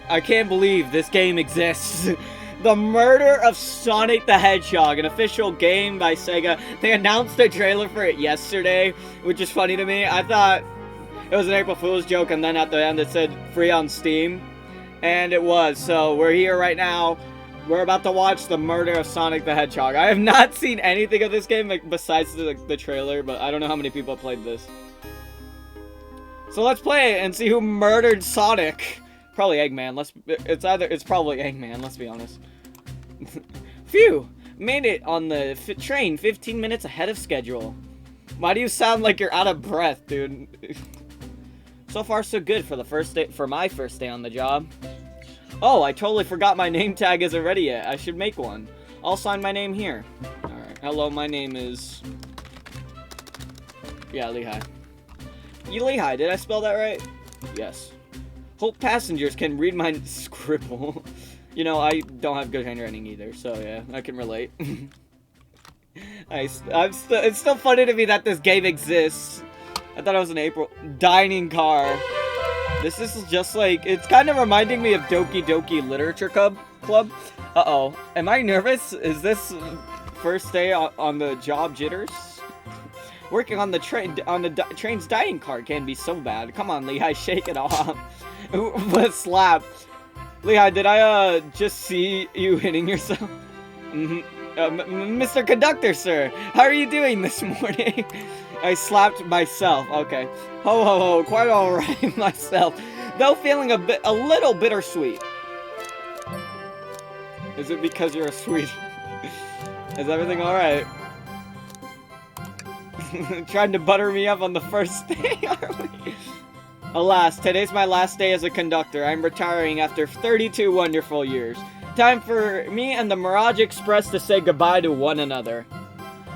I can't believe this game exists. The Murder of Sonic the Hedgehog, an official game by Sega. They announced a trailer for it yesterday, which is funny to me. I thought it was an April Fool's joke, and then at the end it said free on Steam. And it was. So we're here right now. We're about to watch The Murder of Sonic the Hedgehog. I have not seen anything of this game besides the trailer, but I don't know how many people have played this. So let's play it and see who murdered Sonic. Probably Eggman. It's probably Eggman, let's be honest. Phew! Made it on the train 15 minutes ahead of schedule. Why do you sound like you're out of breath, dude? So far so good for my first day on the job. Oh, I totally forgot my name tag isn't ready yet. I should make one. I'll sign my name here. Alright. Hello, my name is... Yeah, Lehigh. Lehigh, did I spell that right? Yes. Hope passengers can read my scribble. You know, I don't have good handwriting either, so yeah, I can relate. It's still funny to me that this game exists. I thought it was an April dining car. This is just like, it's kind of reminding me of Doki Doki Literature Club. Uh-oh. Am I nervous? Is this first day on the job jitters? Working on the train's dining car can be so bad. Come on, Lehigh, shake it off. What slap? Lehigh, did I just see you hitting yourself? Mr. Conductor, sir, how are you doing this morning? I slapped myself. Okay. Ho ho ho, quite alright myself. Though feeling a little bittersweet. Is it because you're a sweet? Is everything alright? Trying to butter me up on the first day, are we? Alas, today's my last day as a conductor. I'm retiring after 32 wonderful years. Time for me and the Mirage Express to say goodbye to one another.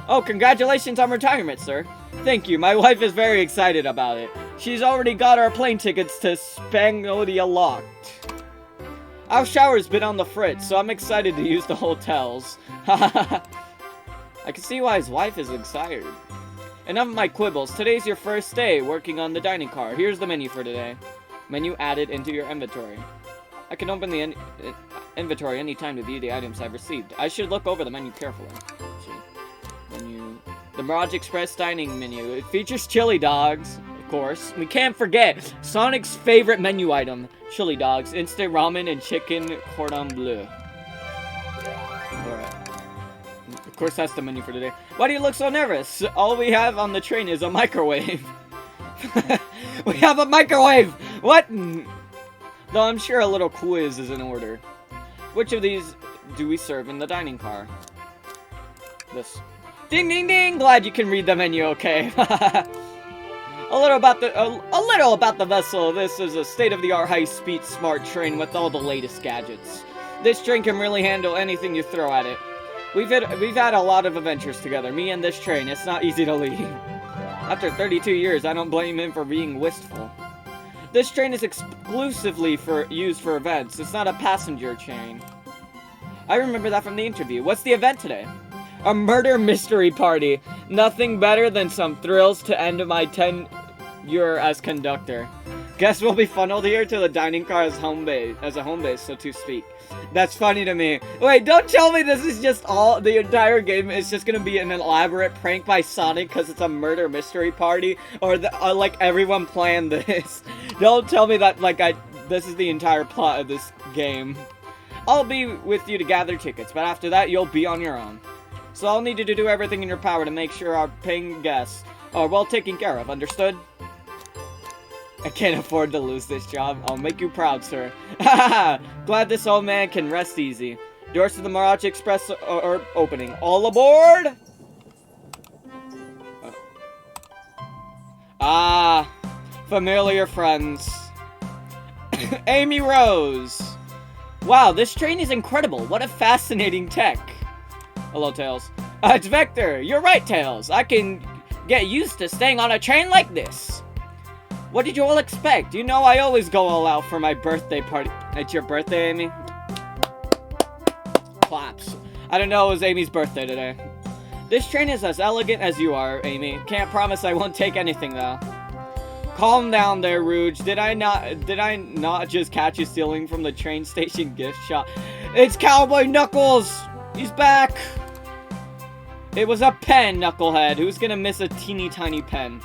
Oh, congratulations on retirement, sir. Thank you. My wife is very excited about it. She's already got our plane tickets to Spangolia locked. Our shower's been on the fritz, so I'm excited to use the hotels. I can see why his wife is excited. Enough of my quibbles. Today's your first day working on the dining car. Here's the menu for today. Menu added into your inventory. I can open the inventory anytime to view the items I've received. I should look over the menu carefully. Menu. The Mirage Express dining menu. It features chili dogs, of course. We can't forget Sonic's favorite menu item. Chili dogs, instant ramen, and chicken cordon bleu. Alright. Of course, that's the menu for today. Why do you look so nervous? All we have on the train is a microwave. We have a microwave! What? Though I'm sure a little quiz is in order. Which of these do we serve in the dining car? This. Ding ding ding! Glad you can read the menu, okay. A little about the vessel. This is a state-of-the-art high-speed smart train with all the latest gadgets. This train can really handle anything you throw at it. We've had a lot of adventures together, me and this train. It's not easy to leave. After 32 years, I don't blame him for being wistful. This train is exclusively used for events. It's not a passenger train. I remember that from the interview. What's the event today? A murder mystery party. Nothing better than some thrills to end my tenure as conductor. Guess we'll be funneled here to the dining car as a home base, so to speak. That's funny to me. Wait, don't tell me this is just the entire game is just gonna be an elaborate prank by Sonic because it's a murder mystery party, or like everyone planned this. Don't tell me that this is the entire plot of this game. I'll be with you to gather tickets, but after that you'll be on your own. So I'll need you to do everything in your power to make sure our paying guests are well taken care of, understood? I can't afford to lose this job. I'll make you proud, sir. Glad this old man can rest easy. Doors to the Mirage Express are opening. All aboard! Familiar friends. Amy Rose. Wow, this train is incredible. What a fascinating tech. Hello, Tails. It's Vector. You're right, Tails. I can get used to staying on a train like this. What did you all expect? You know I always go all out for my birthday party. It's your birthday, Amy? Claps. I don't know, it was Amy's birthday today. This train is as elegant as you are, Amy. Can't promise I won't take anything, though. Calm down there, Rouge. Did I not just catch you stealing from the train station gift shop? It's Cowboy Knuckles! He's back! It was a pen, Knucklehead. Who's gonna miss a teeny tiny pen?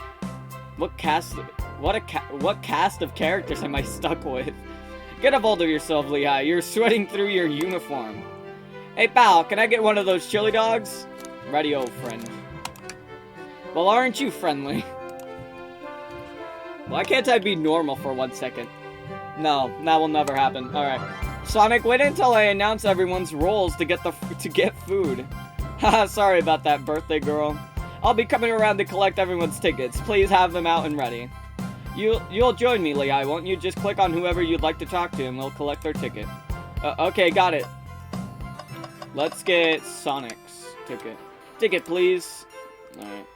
What cast of characters am I stuck with? Get a hold of yourself, Lehigh. You're sweating through your uniform. Hey, pal, can I get one of those chili dogs? Ready, old friend. Well, aren't you friendly? Why can't I be normal for 1 second? No, that will never happen. Alright. Sonic, wait until I announce everyone's roles to get food. Haha, sorry about that, birthday girl. I'll be coming around to collect everyone's tickets. Please have them out and ready. You'll join me, Lehigh, won't you? Just click on whoever you'd like to talk to and we'll collect their ticket. Okay, got it. Let's get Sonic's ticket. Ticket, please. Alright.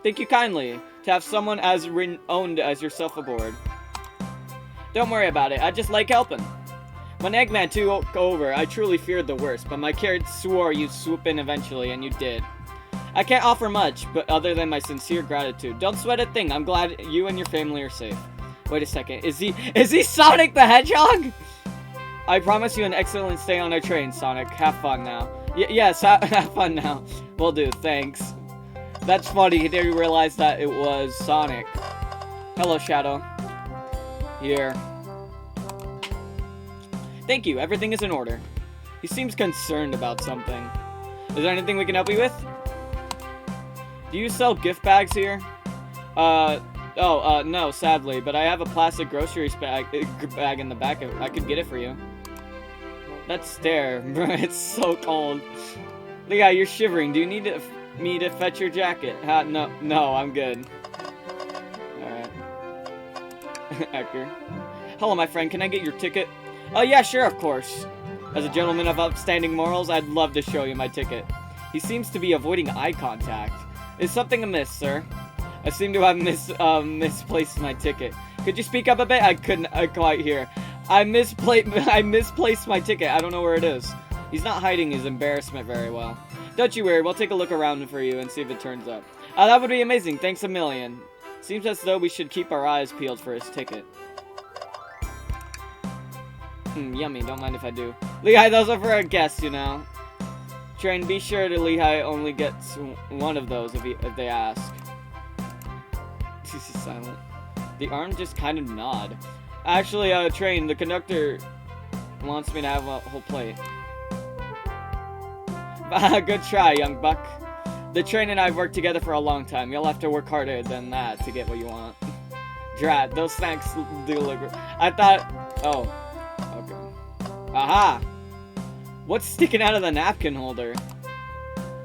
Thank you kindly to have someone as renowned as yourself aboard. Don't worry about it, I just like helping. When Eggman took over, I truly feared the worst, but my kids swore you'd swoop in eventually, and you did. I can't offer much, but other than my sincere gratitude. Don't sweat a thing, I'm glad you and your family are safe. Wait a second, is he Sonic the Hedgehog? I promise you an excellent stay on our train, Sonic. Have fun now. Yes, have fun now. Will do, thanks. That's funny, he didn't realize that it was Sonic. Hello, Shadow. Here. Thank you, everything is in order. He seems concerned about something. Is there anything we can help you with? Do you sell gift bags here? No, sadly, but I have a plastic groceries bag in the back. I could get it for you. That stare, it's so cold. Leah, you're shivering. Do you need me to fetch your jacket? No, I'm good. Alright. Hector. Hello, my friend, can I get your ticket? Oh, yeah, sure, of course. As a gentleman of outstanding morals, I'd love to show you my ticket. He seems to be avoiding eye contact. Is something amiss, sir? I seem to have misplaced my ticket. Could you speak up a bit? I couldn't quite hear. I misplaced my ticket. I don't know where it is. He's not hiding his embarrassment very well. Don't you worry, we'll take a look around for you and see if it turns up. That would be amazing. Thanks a million. Seems as though we should keep our eyes peeled for his ticket. Yummy. Don't mind if I do. Lehigh, those are for a guest, you know. Train, be sure to Lehigh only gets one of those if they ask. He's silent. The arm just kind of nod. Actually, Train, the conductor wants me to have a whole plate. Good try, young buck. The Train and I have worked together for a long time. You'll have to work harder than that to get what you want. Drat, those snacks do look... I thought... Oh. Okay. Aha! What's sticking out of the napkin holder?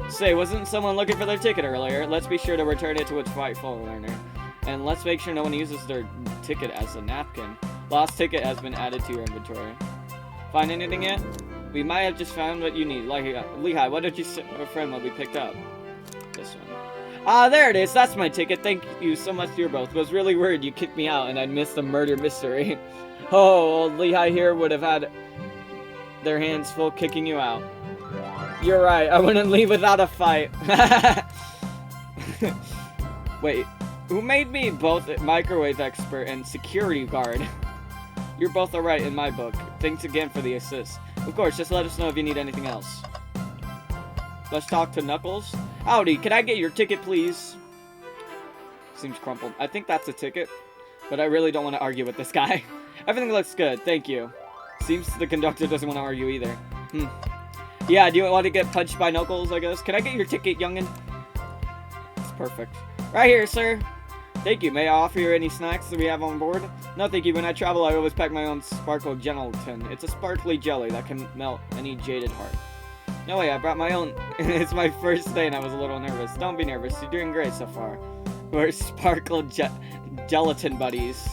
Say, wasn't someone looking for their ticket earlier? Let's be sure to return it to its rightful owner. And let's make sure no one uses their ticket as a napkin. Lost ticket has been added to your inventory. Find anything yet? We might have just found what you need. Lehigh, why don't you sit with a friend while we picked up? This one. Ah, there it is. That's my ticket. Thank you so much to you both. I was really worried you kicked me out and I'd missed the murder mystery. Oh, old Lehigh here would have had their hands full kicking you out. You're right. I wouldn't leave without a fight. Wait. Who made me both a microwave expert and security guard? You're both alright in my book. Thanks again for the assist. Of course, just let us know if you need anything else. Let's talk to Knuckles. Howdy, can I get your ticket, please? Seems crumpled. I think that's a ticket, but I really don't want to argue with this guy. Everything looks good, thank you. Seems the conductor doesn't want to argue either. Yeah, do you want to get punched by Knuckles, I guess? Can I get your ticket, youngin? It's perfect. Right here, sir. Thank you. May I offer you any snacks that we have on board? No, thank you. When I travel, I always pack my own sparkle gelatin. It's a sparkly jelly that can melt any jaded heart. No way, I brought my own. It's my first day and I was a little nervous. Don't be nervous. You're doing great so far. We're sparkle gelatin buddies.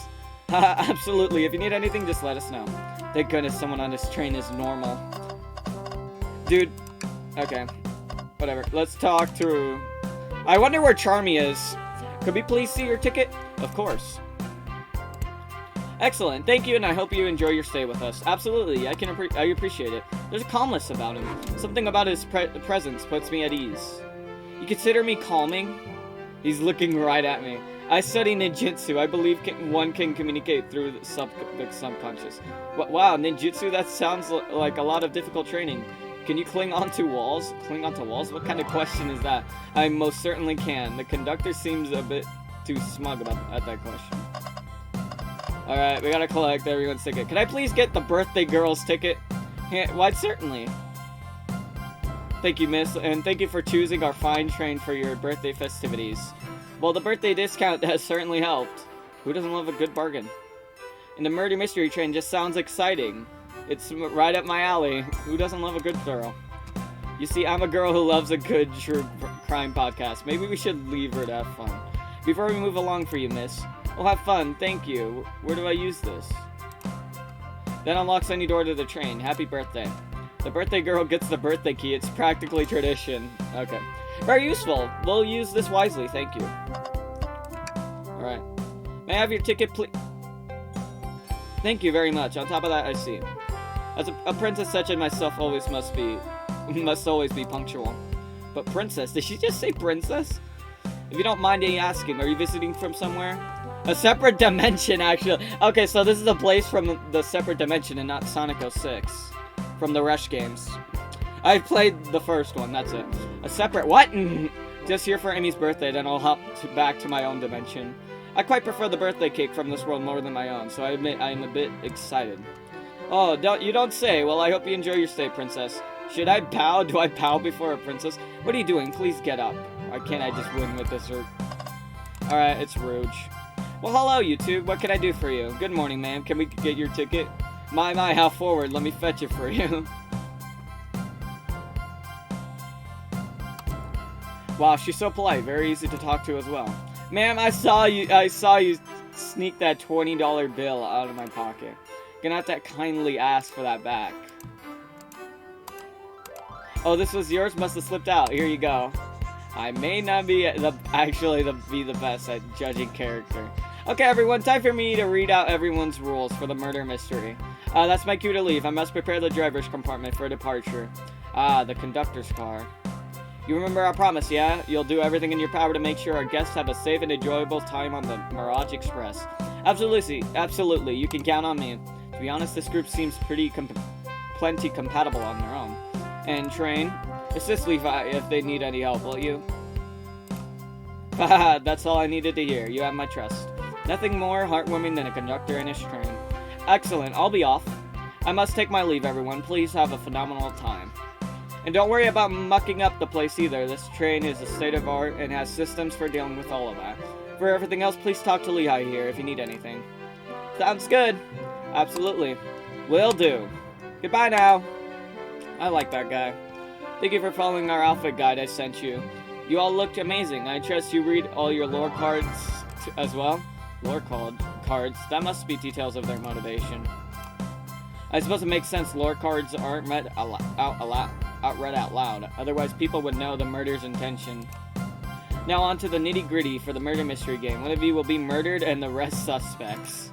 Absolutely. If you need anything, just let us know. Thank goodness someone on this train is normal. Dude. Okay. Whatever. Let's talk to... I wonder where Charmy is. Could we please see your ticket? Of course. Excellent. Thank you, and I hope you enjoy your stay with us. Absolutely. I appreciate it. There's a calmness about him. Something about his presence puts me at ease. You consider me calming? He's looking right at me. I study ninjutsu. I believe one can communicate through the subconscious. Wow, ninjutsu? That sounds like a lot of difficult training. Can you cling onto walls? Cling onto walls? What kind of question is that? I most certainly can. The conductor seems a bit too smug at that question. Alright, we gotta collect everyone's ticket. Can I please get the birthday girl's ticket? Yeah, why, certainly. Thank you, miss, and thank you for choosing our fine train for your birthday festivities. Well, the birthday discount has certainly helped. Who doesn't love a good bargain? And the murder mystery train just sounds exciting. It's right up my alley. Who doesn't love a good thrill? You see, I'm a girl who loves a good true crime podcast. Maybe we should leave her to have fun. Before we move along for you, miss. Well, have fun. Thank you. Where do I use this? That unlocks any door to the train. Happy birthday. The birthday girl gets the birthday key. It's practically tradition. Okay. Very useful. We'll use this wisely. Thank you. Alright. May I have your ticket, please? Thank you very much. On top of that, I see. As a princess such as myself must always be punctual. But princess? Did she just say princess? If you don't mind me asking, are you visiting from somewhere? A separate dimension, actually. Okay, so this is a place from the separate dimension and not Sonic 06. From the Rush games. I've played the first one, that's it. A separate... What? Just here for Amy's birthday, then I'll hop back to my own dimension. I quite prefer the birthday cake from this world more than my own, so I admit I am a bit excited. Oh, you don't say. Well, I hope you enjoy your stay, princess. Should I bow? Do I bow before a princess? What are you doing? Please get up. Why can't I just win with this? Alright, it's Rouge. Well, hello, YouTube. What can I do for you? Good morning, ma'am. Can we get your ticket? My, how forward. Let me fetch it for you. Wow, she's so polite. Very easy to talk to as well. Ma'am, I saw you sneak that $20 bill out of my pocket. Gonna have to kindly ask for that back. Oh, this was yours? Must have slipped out. Here you go. I may not be the best at judging character. Okay, everyone, time for me to read out everyone's rules for the murder mystery. That's my cue to leave. I must prepare the driver's compartment for departure. The conductor's car. You remember our promise, yeah? You'll do everything in your power to make sure our guests have a safe and enjoyable time on the Mirage Express. Absolutely. You can count on me. To be honest, this group seems plenty compatible on their own. And train, assist Levi if they need any help, will you? Haha, that's all I needed to hear. You have my trust. Nothing more heartwarming than a conductor in his train. Excellent, I'll be off. I must take my leave, everyone. Please have a phenomenal time. And don't worry about mucking up the place either. This train is a state of art and has systems for dealing with all of that. For everything else, please talk to Lehigh here if you need anything. Sounds good. Absolutely. Will do. Goodbye now. I like that guy. Thank you for following our outfit guide I sent you. You all looked amazing. I trust you read all your lore cards as well. Lore cards. That must be details of their motivation. I suppose it makes sense lore cards aren't read out loud. Otherwise, people would know the murder's intention. Now on to the nitty-gritty for the murder mystery game. One of you will be murdered and the rest suspects.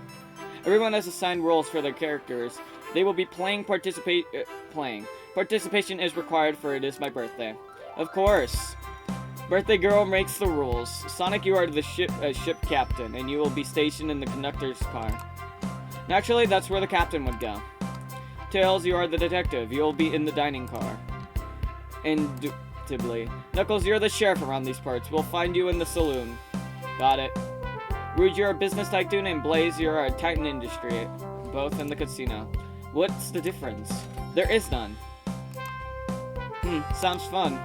Everyone has assigned roles for their characters. They will be playing. Participation is required for it is my birthday. Of course. Birthday girl makes the rules. Sonic, you are the ship captain, and you will be stationed in the conductor's car. Naturally, that's where the captain would go. Tails, you are the detective. You will be in the dining car. Indubitably. Knuckles, you're the sheriff around these parts. We'll find you in the saloon. Got it. Rouge, you're a business tycoon, and Blaze, you're a titan industry. Both in the casino. What's the difference? There is none. Sounds fun.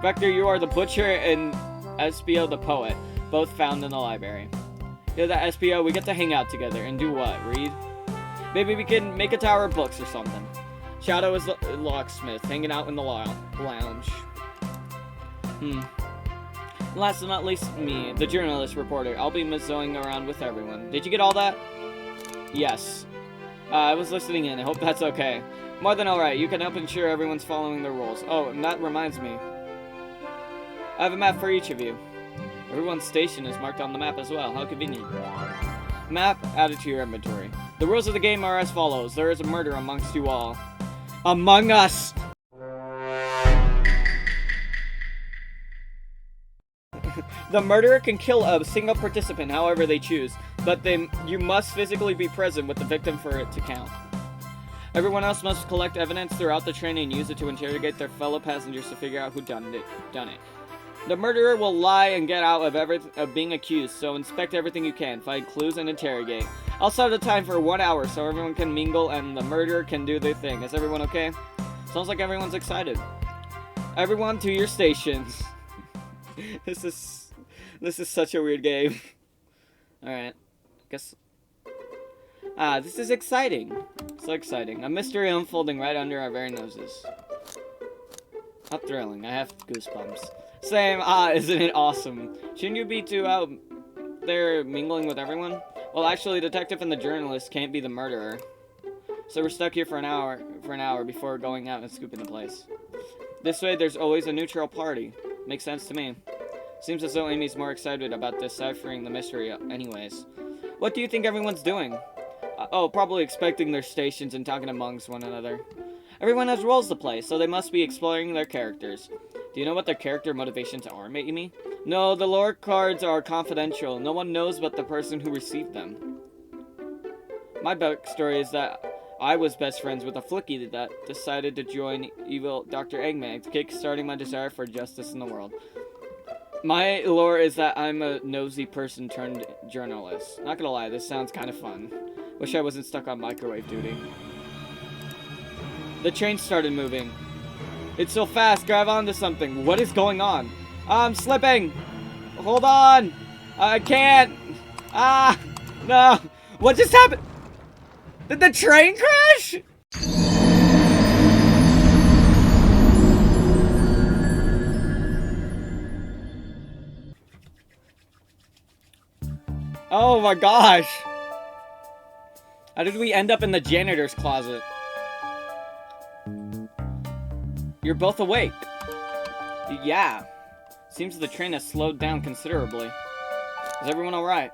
Vector, you are the butcher, and SPO the poet. Both found in the library. You're the SPO, we get to hang out together. And do what? Read? Maybe we can make a tower of books or something. Shadow is the locksmith, hanging out in the lounge. Last but not least, me, the journalist reporter. I'll be mizzoing around with everyone. Did you get all that? Yes. I was listening in. I hope that's okay. More than alright. You can help ensure everyone's following the rules. Oh, and that reminds me. I have a map for each of you. Everyone's station is marked on the map as well. How convenient. Map added to your inventory. The rules of the game are as follows. There is a murder amongst you all. Among us! The murderer can kill a single participant however they choose, but then you must physically be present with the victim for it to count. Everyone else must collect evidence throughout the train and use it to interrogate their fellow passengers to figure out who done it. The murderer will lie and get out of being accused, so inspect everything you can, find clues, and interrogate. I'll set the time for 1 hour so everyone can mingle and the murderer can do their thing. Is everyone okay? Sounds like everyone's excited. Everyone to your stations. This is such a weird game. Alright. Guess... this is exciting. So exciting. A mystery unfolding right under our very noses. How thrilling. I have goosebumps. Same. Isn't it awesome? Shouldn't you be too out there mingling with everyone? Well, actually, the detective and the journalist can't be the murderer. So we're stuck here for an hour before going out and scooping the place. This way, there's always a neutral party. Makes sense to me. Seems as though Amy's more excited about deciphering the mystery anyways. What do you think everyone's doing? Probably expecting their stations and talking amongst one another. Everyone has roles to play, so they must be exploring their characters. Do you know what their character motivations are, Amy? No, the lore cards are confidential. No one knows but the person who received them. My backstory is that I was best friends with a flickie that decided to join evil Dr. Eggman, kick-starting my desire for justice in the world. My lore is that I'm a nosy person turned journalist. Not gonna lie, this sounds kind of fun. Wish I wasn't stuck on microwave duty. The train started moving. It's so fast, grab onto something. What is going on? I'm slipping! Hold on! I can't! No! What just happened? Did the train crash? Oh my gosh! How did we end up in the janitor's closet? You're both awake. Yeah. Seems the train has slowed down considerably. Is everyone alright?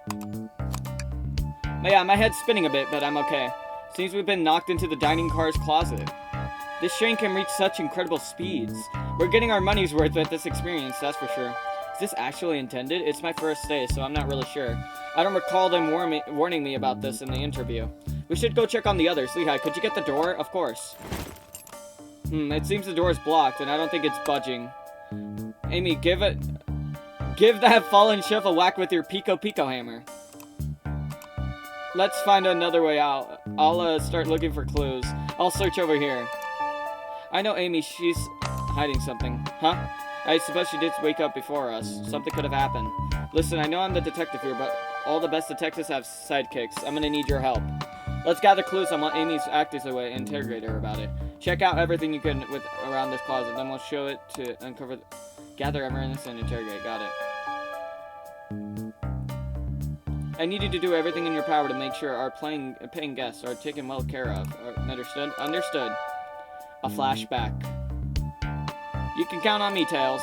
Yeah, my head's spinning a bit, but I'm okay. Seems we've been knocked into the dining car's closet. This train can reach such incredible speeds. We're getting our money's worth with this experience, that's for sure. Is this actually intended? It's my first day, so I'm not really sure. I don't recall them warning me about this in the interview. We should go check on the others. Lehigh, could you get the door? Of course. It seems the door is blocked, and I don't think it's budging. Amy, give that fallen shelf a whack with your Pico hammer. Let's find another way out. I'll start looking for clues. I'll search over here. I know Amy, she's hiding something. Huh? I suppose she did wake up before us. Something could have happened. Listen, I know I'm the detective here, but all the best detectives have sidekicks. I'm gonna need your help. Let's gather clues on what Amy's actors away and interrogate her about it. Check out everything you can around this closet, then we'll show it to uncover... Gather evidence and interrogate. Got it. I need you to do everything in your power to make sure our paying guests are taken well care of. Understood? Understood. A flashback. You can count on me, Tails.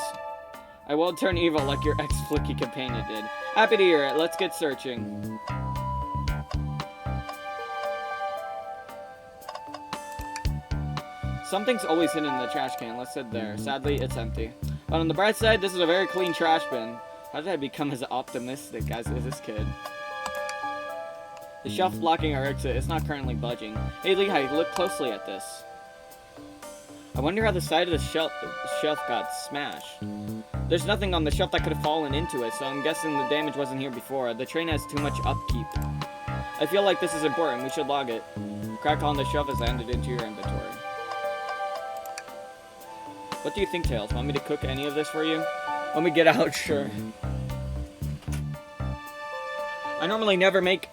I won't turn evil like your ex-flicky companion did. Happy to hear it. Let's get searching. Something's always hidden in the trash can. Let's sit there. Sadly, it's empty. But on the bright side, this is a very clean trash bin. How did I become as optimistic as this kid? The shelf blocking our exit is not currently budging. Hey, Lehigh, look closely at this. I wonder how the side of the shelf got smashed. There's nothing on the shelf that could have fallen into it, so I'm guessing the damage wasn't here before. The train has too much upkeep. I feel like this is important. We should log it. Crack on the shelf has landed into your inventory. What do you think, Tails? Want me to cook any of this for you? When we get out, sure. I normally never make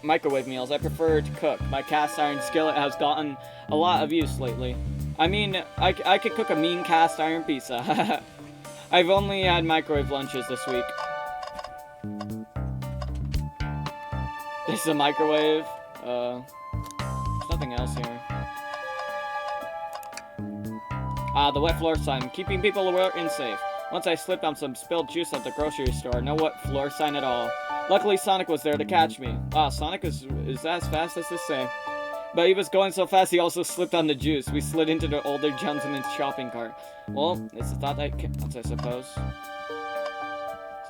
microwave meals. I prefer to cook. My cast iron skillet has gotten a lot of use lately. I mean, I could cook a mean cast iron pizza. I've only had microwave lunches this week. There's a microwave. There's nothing else here. The wet floor sign. Keeping people alert and safe. Once I slipped on some spilled juice at the grocery store. No wet floor sign at all. Luckily, Sonic was there to catch me. Sonic is as fast as this say. But he was going so fast, he also slipped on the juice. We slid into the older gentleman's shopping cart. Well, it's a thought that counts, I suppose.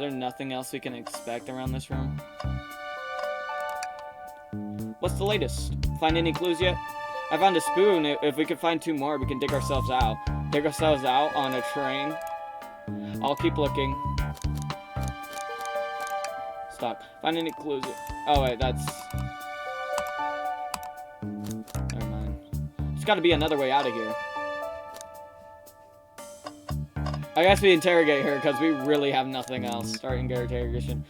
there nothing else we can expect around this room? What's the latest? Find any clues yet? I found a spoon. If we could find 2 more, we can dig ourselves out. Dig ourselves out on a train. I'll keep looking. Stop. Find any clues yet? Oh, wait, that's... Never mind. There's gotta be another way out of here. I guess we interrogate her, because we really have nothing else. Starting our interrogation.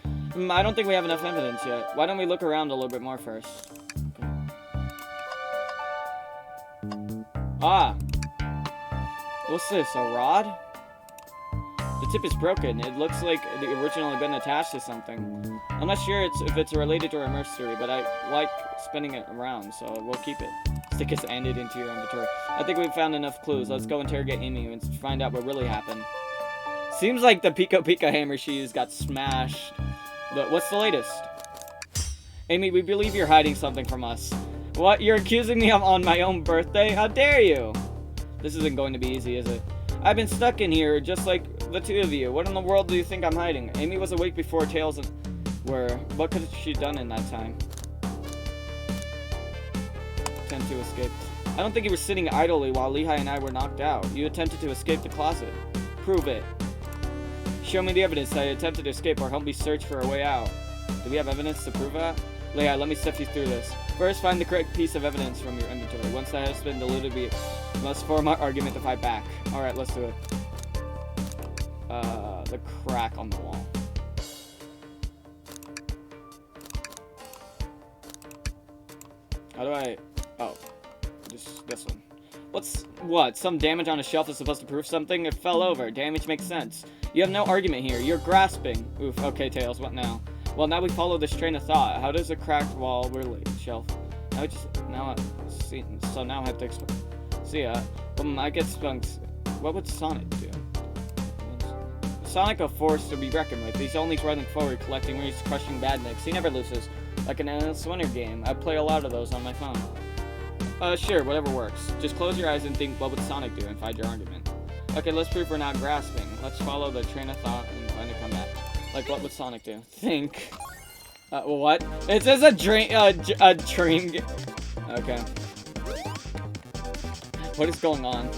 I don't think we have enough evidence yet. Why don't we look around a little bit more first? Okay. Ah! What's this, a rod? The tip is broken. It looks like it originally been attached to something. I'm not sure if it's related to our mystery, but I like spinning it around, so we'll keep it. Stick it and it into your inventory. I think we've found enough clues. Let's go interrogate Amy and find out what really happened. Seems like the Pika Pika hammer she used got smashed. But what's the latest? Amy, we believe you're hiding something from us. What? You're accusing me of on my own birthday? How dare you? This isn't going to be easy, is it? I've been stuck in here just like the 2 of you. What in the world do you think I'm hiding? Amy was awake before Tails were. What could she done in that time? Attempt to escape. I don't think you were sitting idly while Lehigh and I were knocked out. You attempted to escape the closet. Prove it. Show me the evidence that I attempted to escape or help me search for a way out. Do we have evidence to prove that? Lehigh, let me step you through this. First, find the correct piece of evidence from your inventory. Once that has been deleted, we must form our argument to fight back. Alright, let's do it. The crack on the wall. How do I... Oh. Just this one. What? Some damage on a shelf is supposed to prove something? It fell over. Damage makes sense. You have no argument here. You're grasping. Oof. Okay, Tails. What now? Well, now we follow this train of thought. How does a cracked wall relate? Shelf. So now I have to explain. See ya. I get spunks. What would Sonic do? Sonic a force to be reckoned with. He's only running forward, collecting rings, crushing badniks. He never loses. Like an endless winter game. I play a lot of those on my phone. Sure, whatever works. Just close your eyes and think, what would Sonic do, and find your argument. Okay, let's prove we're not grasping. Let's follow the train of thought and find a comeback. Like, what would Sonic do? Think. What? It says a dream game. Okay. What is going on?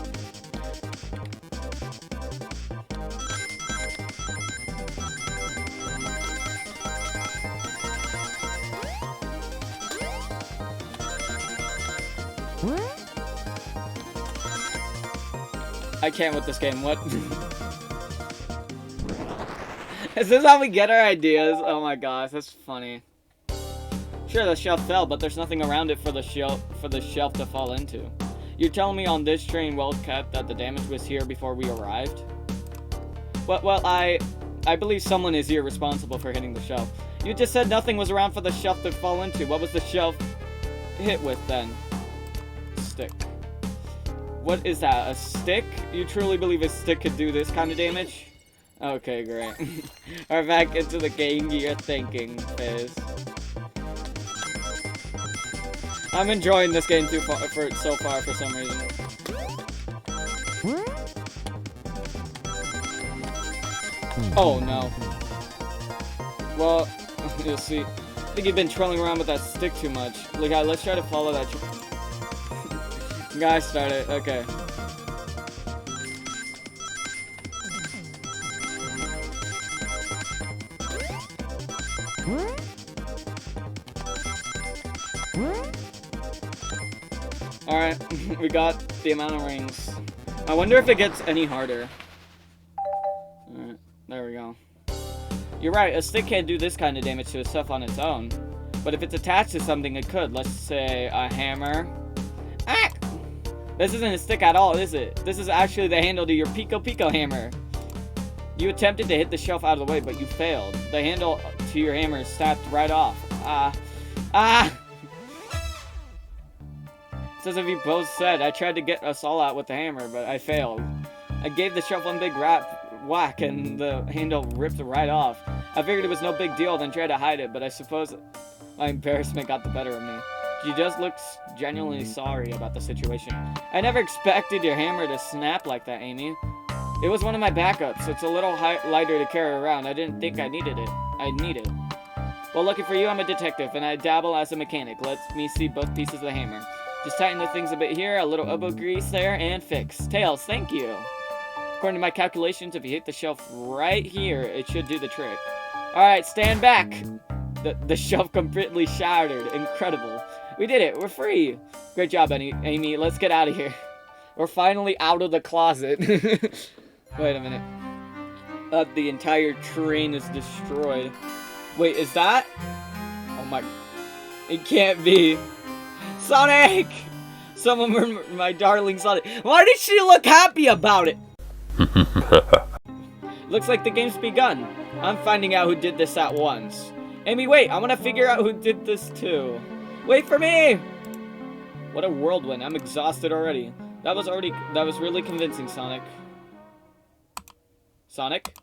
I can't with this game. What? Is this how we get our ideas? Oh my gosh, that's funny. Sure, the shelf fell, but there's nothing around it for the shelf to fall into. You're telling me on this train well kept that the damage was here before we arrived? Well, I believe someone is here responsible for hitting the shelf. You just said nothing was around for the shelf to fall into. What was the shelf hit with then? Stick. What is that? A stick? You truly believe a stick could do this kind of damage? Okay, great. Alright, back into the Game Gear thinking phase. I'm enjoying this game so far for some reason. Oh no. Well, you'll see. I think you've been trolling around with that stick too much. Look, let's try to follow that. Guys started. Okay. Alright, we got the amount of rings. I wonder if it gets any harder. Alright, there we go. You're right, a stick can't do this kind of damage to itself on its own. But if it's attached to something, it could. Let's say a hammer. Ah! This isn't a stick at all, is it? This is actually the handle to your Pico Pico hammer. You attempted to hit the shelf out of the way, but you failed. The handle to your hammer is snapped right off. It's as if you both said, I tried to get us all out with the hammer, but I failed. I gave the shelf one big whack, and the handle ripped right off. I figured it was no big deal, then tried to hide it, but I suppose my embarrassment got the better of me. She just looks genuinely sorry about the situation. I never expected your hammer to snap like that, Amy. It was one of my backups. It's a little lighter to carry around. I didn't think I needed it. I'd need it. Well, lucky for you, I'm a detective, and I dabble as a mechanic. Let me see both pieces of the hammer. Just tighten the things a bit here, a little elbow grease there, and fix. Tails, thank you. According to my calculations, if you hit the shelf right here, it should do the trick. Alright, stand back. The shelf completely shattered. Incredible. We did it. We're free. Great job, Amy. Let's get out of here. We're finally out of the closet. Wait a minute. The entire train is destroyed. Wait, is that? Oh my... It can't be. Sonic! Someone murdered my darling Sonic. Why did she look happy about it? Looks like the game's begun. I'm finding out who did this at once. Amy, wait. I want to figure out who did this too. Wait for me! What a whirlwind. I'm exhausted already. That was really convincing, Sonic. Sonic?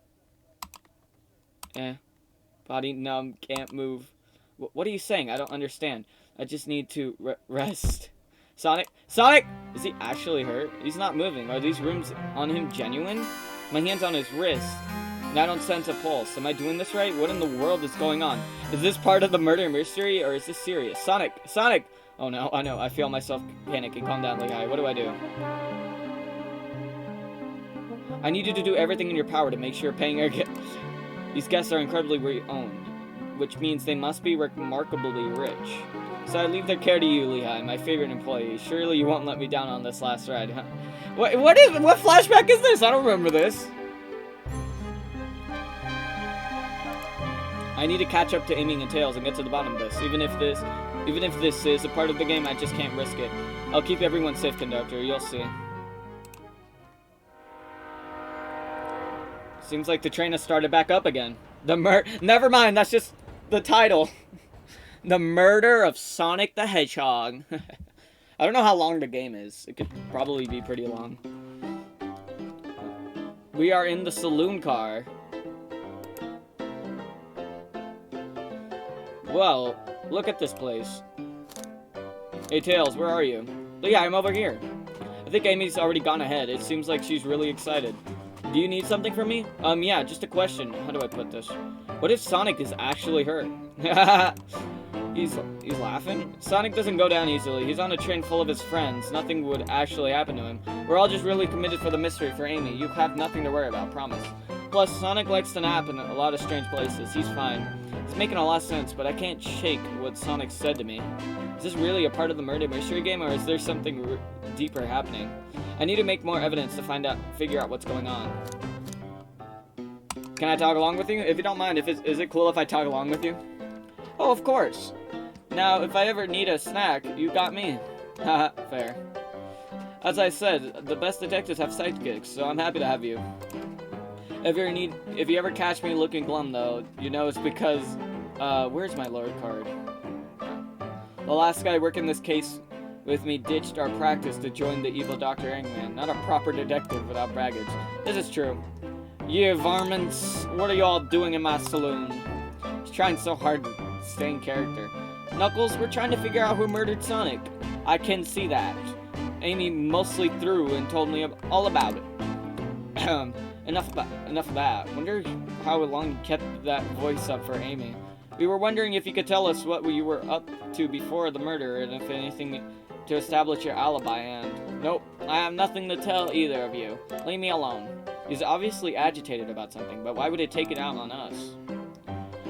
Body numb, can't move. What are you saying? I don't understand. I just need to rest. Sonic? Sonic! Is he actually hurt? He's not moving. Are these runes on him genuine? My hand's on his wrist, and I don't sense a pulse. Am I doing this right? What in the world is going on? Is this part of the murder mystery, or is this serious? Sonic! Sonic! Oh no, I know. I feel myself panicking. Calm down, Lehigh. What do I do? I need you to do everything in your power to make sure paying our guests. These guests are incredibly re-owned, which means they must be remarkably rich. So I leave their care to you, Lehigh, my favorite employee. Surely you won't let me down on this last ride, huh? What flashback is this? I don't remember this. I need to catch up to Amy and Tails and get to the bottom of this. Even if this is a part of the game, I just can't risk it. I'll keep everyone safe, conductor. You'll see. Seems like the train has started back up again. Never mind, that's just the title. The Murder of Sonic the Hedgehog. I don't know how long the game is. It could probably be pretty long. We are in the saloon car. Well, look at this place. Hey, Tails, where are you? Yeah, I'm over here. I think Amy's already gone ahead. It seems like she's really excited. Do you need something from me? Yeah, just a question. How do I put this? What if Sonic is actually hurt? He's laughing? Sonic doesn't go down easily. He's on a train full of his friends. Nothing would actually happen to him. We're all just really committed for the mystery for Amy. You have nothing to worry about, promise. Plus, Sonic likes to nap in a lot of strange places. He's fine. It's making a lot of sense, but I can't shake what Sonic said to me. Is this really a part of the murder mystery game, or is there something deeper happening? I need to make more evidence to figure out what's going on. Can I tag along with you? If you don't mind, is it cool if I tag along with you? Oh, of course. Now, if I ever need a snack, you got me. Haha, fair. As I said, the best detectives have sidekicks, so I'm happy to have you. If you ever catch me looking glum, though, you know it's because, where's my lord card? The last guy working this case with me ditched our practice to join the evil Dr. Eggman. Not a proper detective without baggage. This is true. You varmints, what are you all doing in my saloon? He's trying so hard to stay in character. Knuckles, we're trying to figure out who murdered Sonic. I can see that. Amy mostly threw and told me all about it. Enough of that. Wonder how long you kept that voice up for Amy. We were wondering if you could tell us what you were up to before the murder, and if anything to establish your alibi, and... Nope, I have nothing to tell either of you. Leave me alone. He's obviously agitated about something, but why would it take it out on us?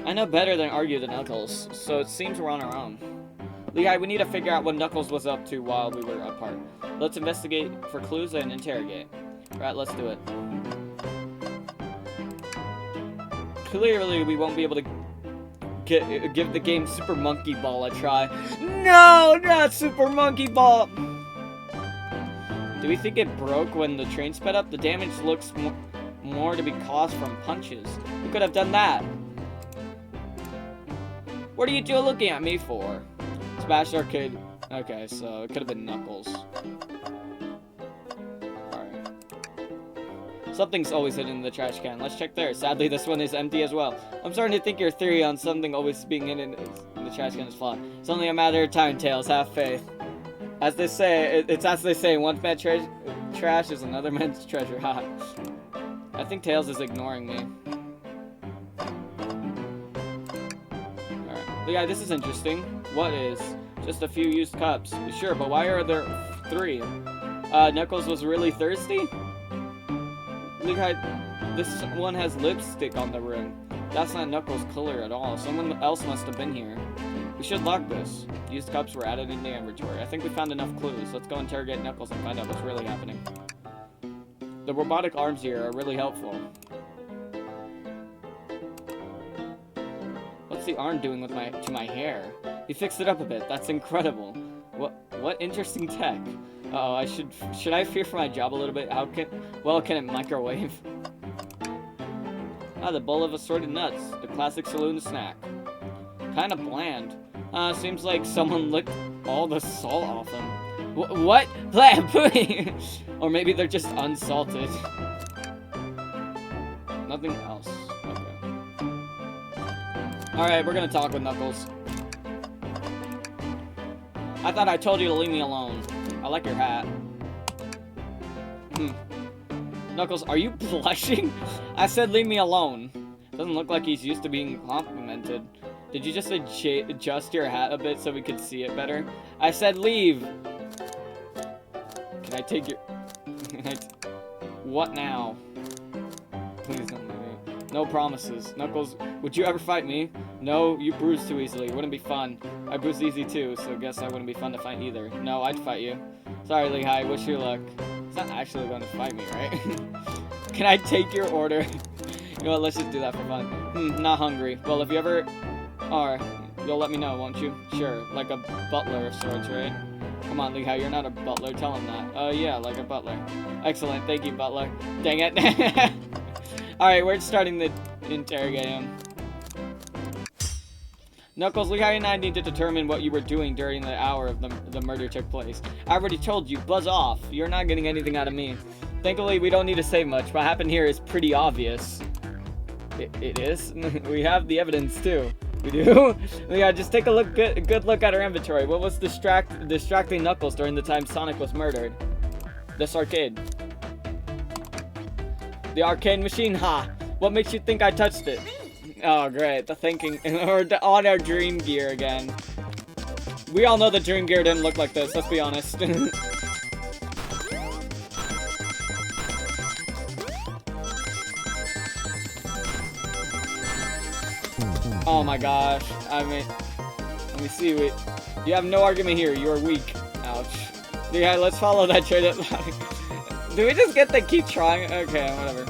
I know better than argue the Knuckles, so it seems we're on our own. Lehigh, we need to figure out what Knuckles was up to while we were apart. Let's investigate for clues and interrogate. Right, let's do it. Clearly, we won't be able to give the game Super Monkey Ball a try. No, not Super Monkey Ball! Do we think it broke when the train sped up? The damage looks more to be caused from punches. Who could have done that? What are you two looking at me for? Smash Arcade. Okay, so it could have been Knuckles. Alright. Something's always hidden in the trash can. Let's check there. Sadly, this one is empty as well. I'm starting to think your theory on something always being hidden in the trash can is flawed. It's only a matter of time, Tails. Have faith. As they say, one man's trash is another man's treasure. Ha. I think Tails is ignoring me. Alright. Yeah, this is interesting. What is? Just a few used cups. Sure, but why are there 3? Knuckles was really thirsty? This one has lipstick on the rim. That's not Knuckles' color at all. Someone else must have been here. We should lock this. Used cups were added in the inventory. I think we found enough clues. Let's go interrogate Knuckles and find out what's really happening. The robotic arms here are really helpful. What's the arm doing with to my hair? He fixed it up a bit. That's incredible. What interesting tech. Uh-oh, should I fear for my job a little bit? Can it microwave? Ah, the bowl of assorted nuts. The classic saloon snack. Kinda bland. Seems like someone licked all the salt off them. What? Pudding! Or maybe they're just unsalted. Nothing else. Okay. Alright, we're gonna talk with Knuckles. I thought I told you to leave me alone. I like your hat. Knuckles, are you blushing? I said leave me alone. Doesn't look like he's used to being complimented. Did you just adjust your hat a bit so we could see it better? I said leave. Can I take your... What now? Please don't leave me. No promises. Knuckles, would you ever fight me? No, you bruise too easily. Wouldn't be fun. I bruise easy too, so guess I wouldn't be fun to fight either. No, I'd fight you. Sorry, Lehigh. Wish you luck. He's not actually going to fight me, right? Can I take your order? You know what, let's just do that for fun. Not hungry. Well, if you ever are, you'll let me know, won't you? Sure, like a butler of sorts, right? Come on, Lehigh, you're not a butler. Tell him that. Yeah, like a butler. Excellent, thank you, butler. Dang it. Alright, we're starting to interrogate him. Knuckles, Lehigh and I need to determine what you were doing during the hour of the murder took place. I already told you, buzz off. You're not getting anything out of me. Thankfully, we don't need to say much. What happened here is pretty obvious. It is? We have the evidence, too. We do? Yeah, just take a good look at our inventory. What was distracting Knuckles during the time Sonic was murdered? This arcade. The arcade machine, ha! What makes you think I touched it? Oh, great. The thinking. Or on our Dream Gear again. We all know the Dream Gear didn't look like this, let's be honest. Oh my gosh. I mean, let me see. You have no argument here. You are weak. Ouch. Yeah, let's follow that trade. Do we just get to keep trying? Okay, whatever.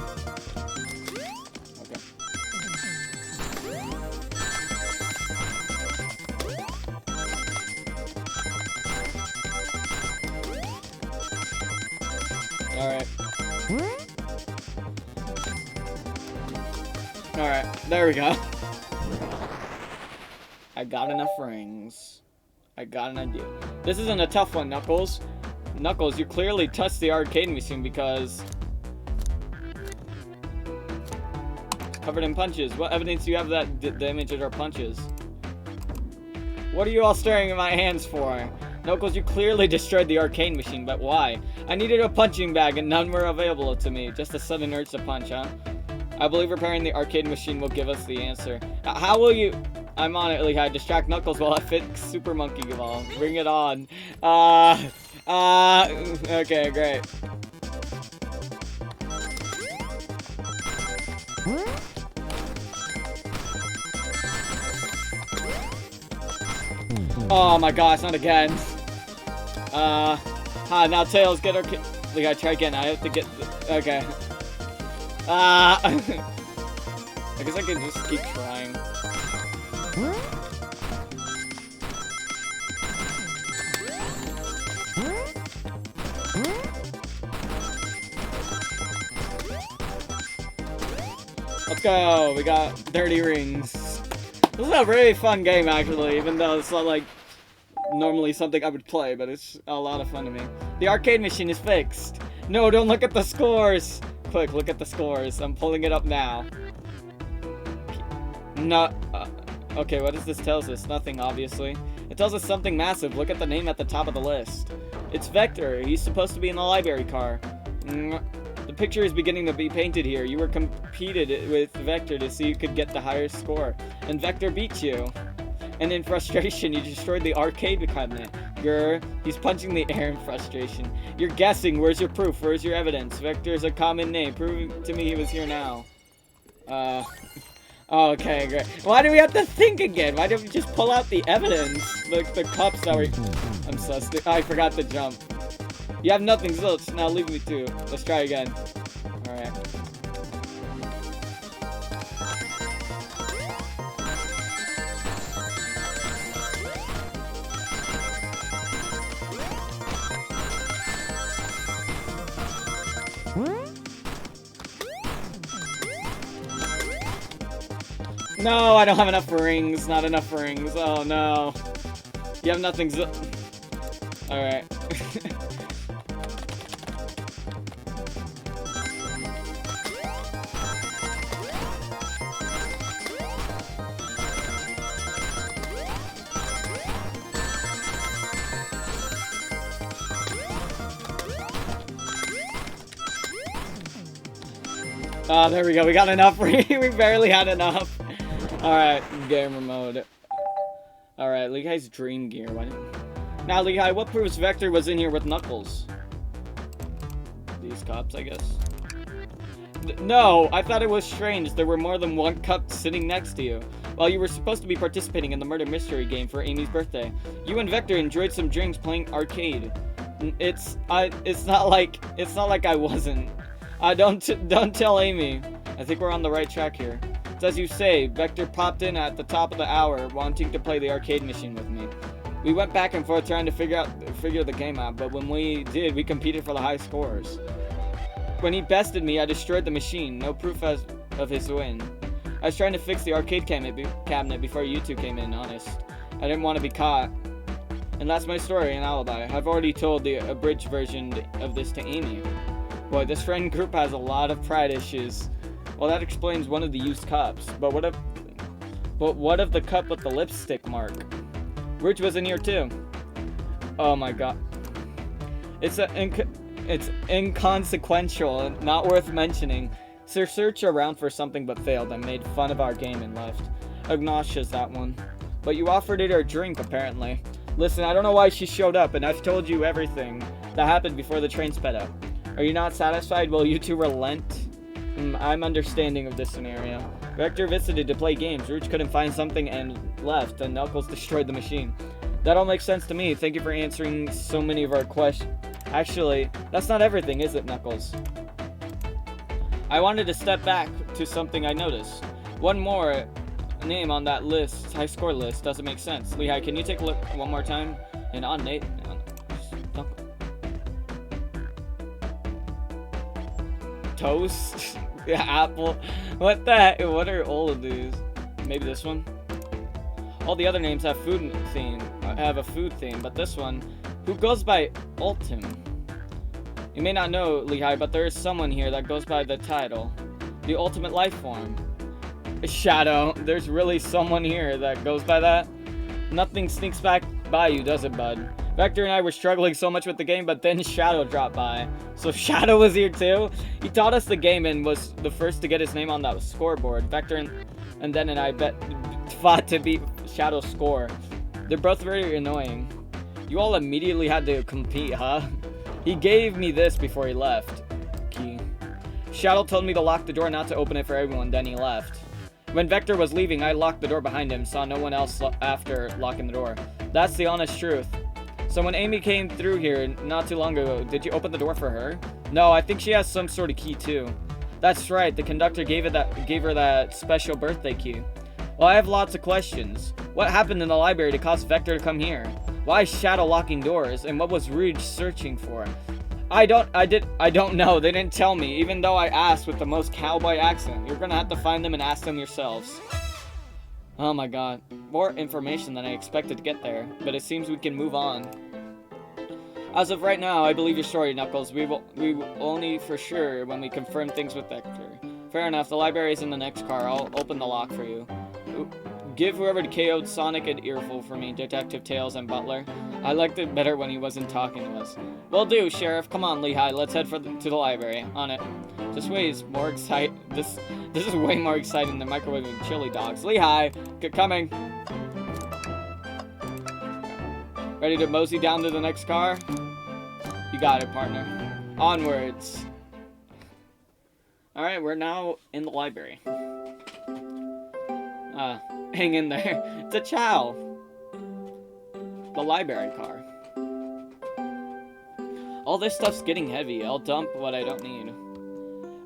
Alright. Alright, there we go. I got enough rings. I got an idea. This isn't a tough one, Knuckles. Knuckles, you clearly touched the arcade machine because... it's covered in punches. What evidence do you have that the images are punches? What are you all staring at my hands for? Knuckles, you clearly destroyed the arcade machine, but why? I needed a punching bag and none were available to me. Just a sudden urge to punch, huh? I believe repairing the arcade machine will give us the answer. How will you... I'm on it, Lehigh. Distract Knuckles while I fix Super Monkey Ball. Bring it on. Okay, great. Oh my gosh, not again. Now Tails, get our kid. We gotta try again. I have to get. Okay. I guess I can just keep trying. Let's go. We got 30 rings. This is a really fun game, actually, even though it's not like normally something I would play, but it's a lot of fun to me. The arcade machine is fixed. No, don't look at the scores. Quick, look at the scores. I'm pulling it up now. No. Okay, what does this tell us? Nothing, obviously. It tells us something massive. Look at the name at the top of the list. It's Vector. He's supposed to be in the library car. The picture is beginning to be painted here. You were competed with Vector to see who could get the higher score, and Vector beat you. And in frustration, you destroyed the arcade cabinet. He's punching the air in frustration. You're guessing. Where's your proof? Where's your evidence? Vector's a common name. Prove to me he was here now. Okay, great. Why do we have to think again? Why don't we just pull out the evidence? The cups that were... I'm sus. I forgot to jump. You have nothing, Zilch. Now leave me too. Let's try again. Alright. No, I don't have enough rings. Not enough rings. Oh no. You have nothing. Alright. Oh, there we go. We got enough. We barely had enough. Alright, gamer mode. Alright, Lehigh's dream gear. Now, Lehigh, what proves Vector was in here with Knuckles? These cups, I guess. No, I thought it was strange. There were more than one cup sitting next to you. While you were supposed to be participating in the murder mystery game for Amy's birthday, you and Vector enjoyed some drinks playing arcade. It's not like I wasn't. Don't tell Amy. I think we're on the right track here. It's as you say, Vector popped in at the top of the hour, wanting to play the arcade machine with me. We went back and forth trying to figure the game out, but when we did, we competed for the high scores. When he bested me, I destroyed the machine. No proof of his win. I was trying to fix the arcade cabinet before you two came in, honest. I didn't want to be caught. And that's my story and alibi. I've already told the abridged version of this to Amy. Boy, this friend group has a lot of pride issues. Well, that explains one of the used cups. But what of the cup with the lipstick mark? Rouge was in here too. Oh my god. It's inconsequential and not worth mentioning. Sir searched around for something but failed and made fun of our game and left. Agnosha's that one. But you offered it her drink, apparently. Listen, I don't know why she showed up, and I've told you everything that happened before the train sped up. Are you not satisfied? Will you two relent? I'm understanding of this scenario. Vector visited to play games. Rouge couldn't find something and left, and Knuckles destroyed the machine. That all makes sense to me. Thank you for answering so many of our questions. Actually, that's not everything, is it, Knuckles? I wanted to step back to something I noticed. One more name on that list, high score list, doesn't make sense. Lehigh, can you take a look one more time? And on Nate. Toast? Yeah, apple. What the heck? What are all of these? Maybe this one? All the other names have a food theme, but this one, who goes by Ultim? You may not know, Lehigh, but there is someone here that goes by the title, the ultimate life form. Shadow, there's really someone here that goes by that? Nothing sneaks back by you, does it, bud? Vector and I were struggling so much with the game, but then Shadow dropped by. So Shadow was here too? He taught us the game and was the first to get his name on that scoreboard. Vector and then I fought to beat Shadow's score. They're both very annoying. You all immediately had to compete, huh? He gave me this before he left. Key. Shadow told me to lock the door, not to open it for everyone, then he left. When Vector was leaving, I locked the door behind him, saw no one else after locking the door. That's the honest truth. So when Amy came through here not too long ago, did you open the door for her? No, I think she has some sort of key too. That's right, the conductor gave her that special birthday key. Well, I have lots of questions. What happened in the library to cause Vector to come here? Why is Shadow locking doors? And what was Rouge searching for? I don't know. They didn't tell me, even though I asked with the most cowboy accent. You're gonna have to find them and ask them yourselves. Oh my god. More information than I expected to get there, but it seems we can move on. As of right now, I believe your story, Knuckles. We will only for sure when we confirm things with Vector. Fair enough, the library is in the next car. I'll open the lock for you. Give whoever KO'd Sonic an earful for me, Detective Tails and Butler. I liked it better when he wasn't talking to us. Will do, Sheriff. Come on, Lehigh. Let's head to the library. On it. This way is more exciting. This is way more exciting than microwaving chili dogs. Lehigh, get coming. Ready to mosey down to the next car? You got it, partner. Onwards. Alright, we're now in the library. Hang in there. It's a Chow. The library car. All this stuff's getting heavy. I'll dump what I don't need.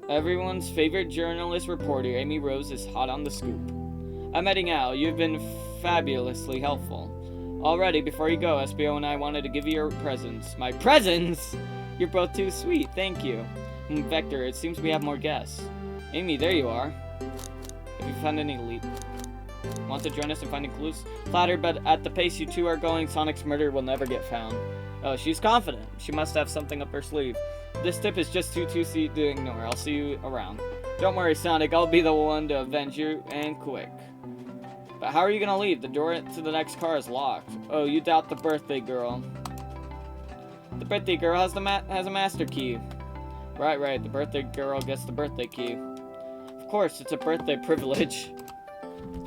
Everyone's favorite journalist reporter, Amy Rose, is hot on the scoop. I'm heading out. You've been fabulously helpful. Already, before you go, SBO and I wanted to give you your presents. My presents? You're both too sweet. Thank you. Vector, it seems we have more guests. Amy, there you are. Have you found any lead? Want to join us in finding clues? Flattered, but at the pace you two are going, Sonic's murder will never get found. Oh, she's confident. She must have something up her sleeve. This tip is just too juicy to ignore. I'll see you around. Don't worry, Sonic. I'll be the one to avenge you, and quick. But how are you gonna leave? The door to the next car is locked. Oh, you doubt the birthday girl. The birthday girl has a master key. Right. The birthday girl gets the birthday key. Of course, it's a birthday privilege.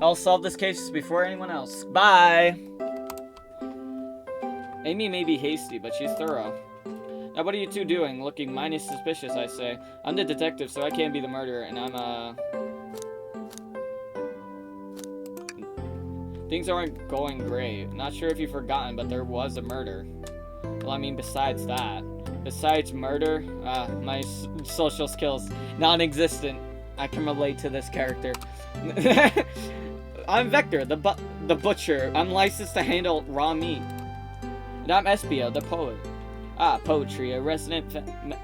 I'll solve this case before anyone else. Bye! Amy may be hasty, but she's thorough. Now what are you two doing? Looking mighty suspicious, I say. I'm the detective, so I can't be the murderer, and I'm, Things aren't going great. Not sure if you've forgotten, but there was a murder. Well, I mean, besides that. Besides murder, my social skills, non-existent. I can relate to this character. I'm Vector, the butcher. I'm licensed to handle raw meat. And I'm Espio, the poet. Poetry, a resonant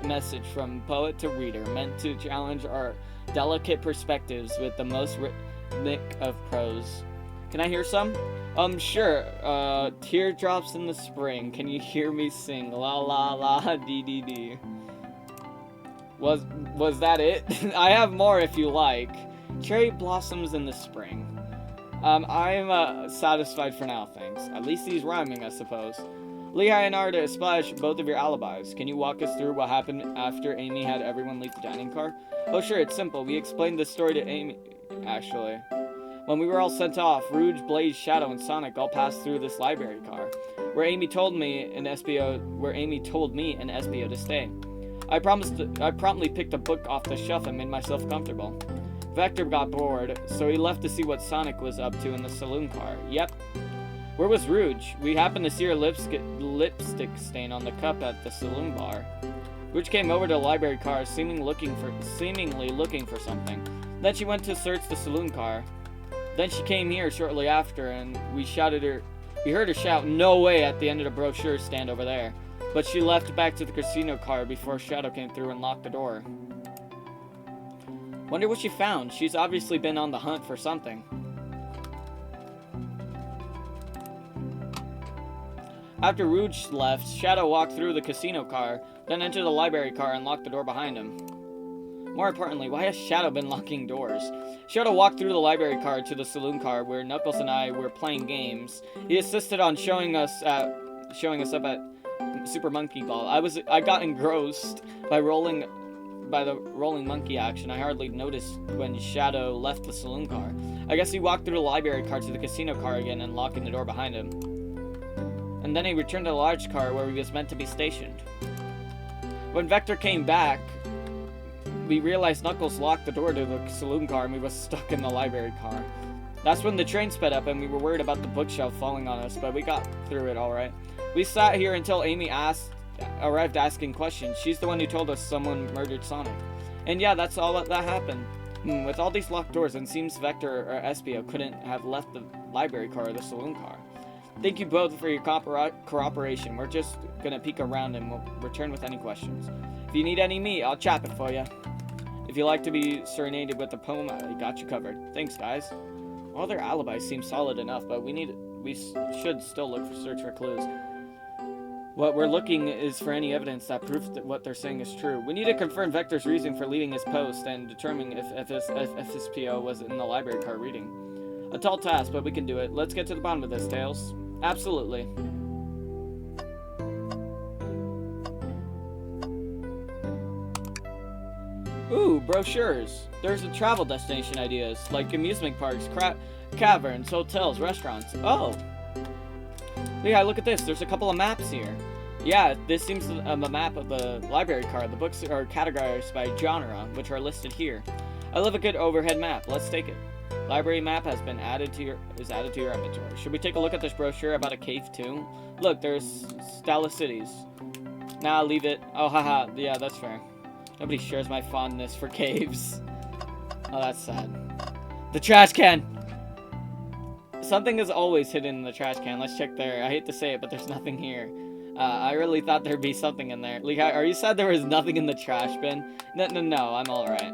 message from poet to reader, meant to challenge our delicate perspectives with the most rhythmic of prose. Can I hear some? Sure. Teardrops in the spring. Can you hear me sing? La la la dee dee dee. Was that it? I have more if you like. Cherry blossoms in the spring. I'm satisfied for now, thanks. At least he's rhyming, I suppose. Lehigh and I are to establish both of your alibis. Can you walk us through what happened after Amy had everyone leave the dining car? Oh sure, it's simple. We explained this story to Amy, actually. When we were all sent off, Rouge, Blaze, Shadow, and Sonic all passed through this library car, where Amy told me and SBO to stay. I promptly picked a book off the shelf and made myself comfortable. Vector got bored, so he left to see what Sonic was up to in the saloon car. Yep. Where was Rouge? We happened to see her lipstick stain on the cup at the saloon bar. Rouge came over to the library car, seemingly looking for something. Then she went to search the saloon car. Then she came here shortly after, and we heard her shout, "No way!" at the end of the brochure stand over there. But she left back to the casino car before Shadow came through and locked the door. Wonder what she found. She's obviously been on the hunt for something. After Rouge left, Shadow walked through the casino car, then entered the library car and locked the door behind him. More importantly, why has Shadow been locking doors? Shadow walked through the library car to the saloon car where Knuckles and I were playing games. He insisted on showing us up at Super Monkey Ball. I got engrossed by the rolling monkey action. I hardly noticed when Shadow left the saloon car. I guess he walked through the library car to the casino car again and locking the door behind him. And then he returned to the large car where he was meant to be stationed. When Vector came back, we realized Knuckles locked the door to the saloon car and we were stuck in the library car. That's when the train sped up and we were worried about the bookshelf falling on us, but we got through it alright. We sat here until Amy arrived asking questions. She's the one who told us someone murdered Sonic. And yeah, that's all that happened. With all these locked doors, it seems Vector or Espio couldn't have left the library car or the saloon car. Thank you both for your cooperation. We're just gonna peek around and we'll return with any questions. If you need any meat, I'll chop it for you. If you like to be serenaded with a poem, I got you covered. Thanks, guys. All their alibis seem solid enough, but we should still search for clues. What we're looking is for any evidence that proves that what they're saying is true. We need to confirm Vector's reason for leaving his post and determine if his PO was in the library car reading. A tall task, but we can do it. Let's get to the bottom of this, Tails. Absolutely. Ooh, brochures. There's a travel destination ideas, like amusement parks, caverns, hotels, restaurants. Oh. Yeah, look at this. There's a couple of maps here. Yeah, this seems a map of the library card. The books are categorized by genre, which are listed here. I love a good overhead map. Let's take it. Library map has been added to your inventory. Should we take a look at this brochure about a cave too? Look, there's Stala cities. Nah, leave it. Oh, haha. Yeah, that's fair. Nobody shares my fondness for caves. Oh, that's sad. The trash can! Something is always hidden in the trash can. Let's check there. I hate to say it, but there's nothing here. I really thought there'd be something in there. Lehigh, are you sad there was nothing in the trash bin? No, I'm alright.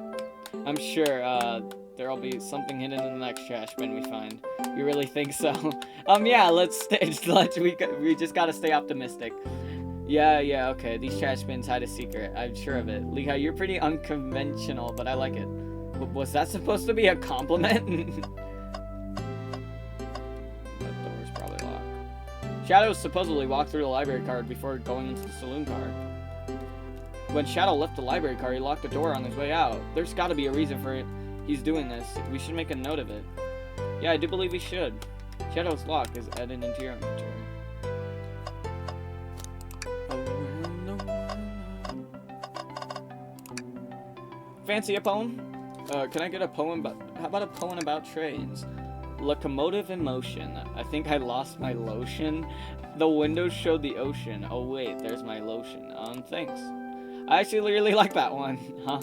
I'm sure, there'll be something hidden in the next trash bin we find. You really think so? Yeah, we just gotta stay optimistic. Yeah, okay. These trash bins hide a secret. I'm sure of it. Lehigh, you're pretty unconventional, but I like it. Was that supposed to be a compliment? That door's probably locked. Shadow supposedly walked through the library card before going into the saloon car. When Shadow left the library car, he locked the door on his way out. There's gotta be a reason for it. He's doing this. We should make a note of it. Yeah, I do believe we should. Shadow's lock is added into your inventory. Fancy a poem? Can I get a poem how about a poem about trains? Locomotive in motion. I think I lost my lotion. The windows showed the ocean. Oh wait, there's my lotion. Thanks. I actually really like that one. Huh?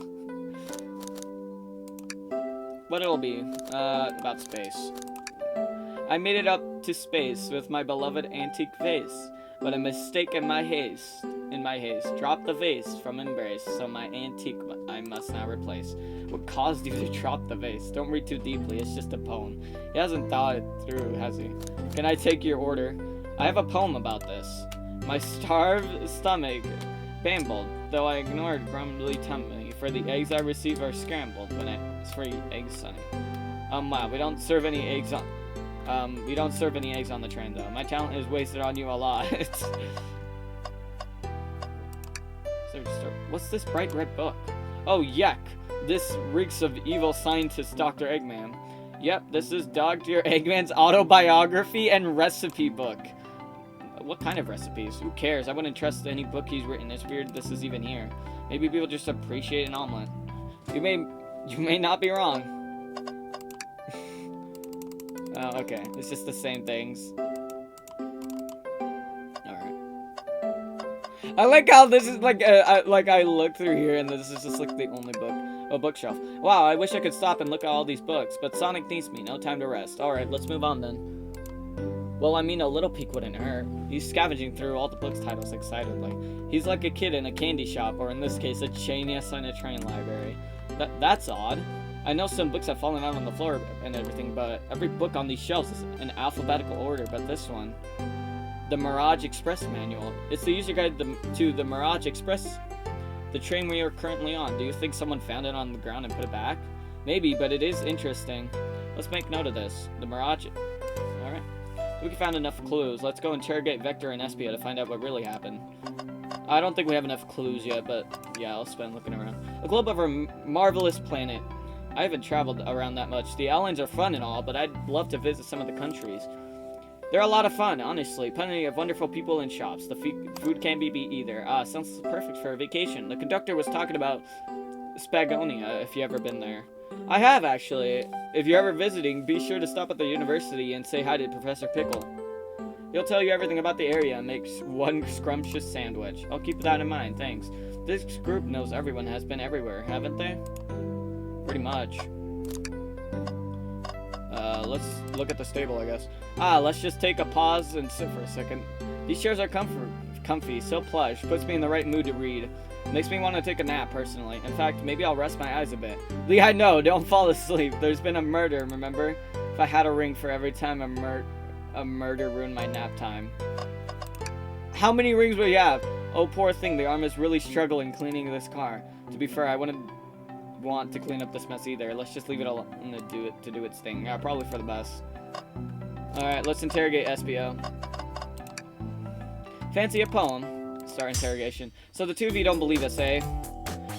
What it'll be? About space. I made it up to space with my beloved antique vase, but a mistake in my haste. Drop the vase from embrace, so my antique I must now replace. What caused you to drop the vase? Don't read too deeply, it's just a poem. He hasn't thought it through, has he? Can I take your order? I have a poem about this. My starved stomach bambled, though I ignored grumbly tummy, for the eggs I receive are scrambled when it's free eggs, Sonny. Wow, we don't serve any eggs on the train, though. My talent is wasted on you a lot. What's this bright red book? Oh, yuck. This reeks of evil scientist Dr. Eggman. Yep, this is Dr. Eggman's autobiography and recipe book. What kind of recipes? Who cares? I wouldn't trust any book he's written. It's weird this is even here. Maybe people just appreciate an omelet. You may not be wrong. Oh, okay. It's just the same things. I like how this is like I look through here and this is just like the only bookshelf. Wow, I wish I could stop and look at all these books, but Sonic needs me. No time to rest. All right, let's move on then. Well, I mean, a little peek wouldn't hurt. He's scavenging through all the books titles excitedly. He's like a kid in a candy shop, or in this case, a genius in a train library. That's odd. I know some books have fallen out on the floor and everything, but every book on these shelves is in alphabetical order, but this one. The Mirage Express manual. It's the user guide to the Mirage Express, the train we are currently on. Do you think someone found it on the ground and put it back? Maybe, but it is interesting. Let's make note of this. The Mirage... Alright. We found enough clues. Let's go interrogate Vector and Espia to find out what really happened. I don't think we have enough clues yet, but yeah, I'll spend looking around. A globe of a marvelous planet. I haven't traveled around that much. The islands are fun and all, but I'd love to visit some of the countries. They're a lot of fun, honestly. Plenty of wonderful people and shops. The food can't be beat either. Sounds perfect for a vacation. The conductor was talking about Spagonia, if you ever been there. I have, actually. If you're ever visiting, be sure to stop at the university and say hi to Professor Pickle. He'll tell you everything about the area and makes one scrumptious sandwich. I'll keep that in mind, thanks. This group knows everyone has been everywhere, haven't they? Pretty much. Let's look at the stable, I guess. Let's just take a pause and sit for a second. These chairs are comfy, so plush, puts me in the right mood to read. Makes me want to take a nap, personally. In fact, maybe I'll rest my eyes a bit. Lehigh, no, don't fall asleep. There's been a murder, remember? If I had a ring for every time a murder ruined my nap time. How many rings will you have? Oh, poor thing, the arm is really struggling cleaning this car. To be fair, I wouldn't want to clean up this mess either. Let's just leave it alone to do its thing. Yeah, probably for the best. Alright, let's interrogate SBO. Fancy a poem? Start interrogation. So the two of you don't believe us, eh?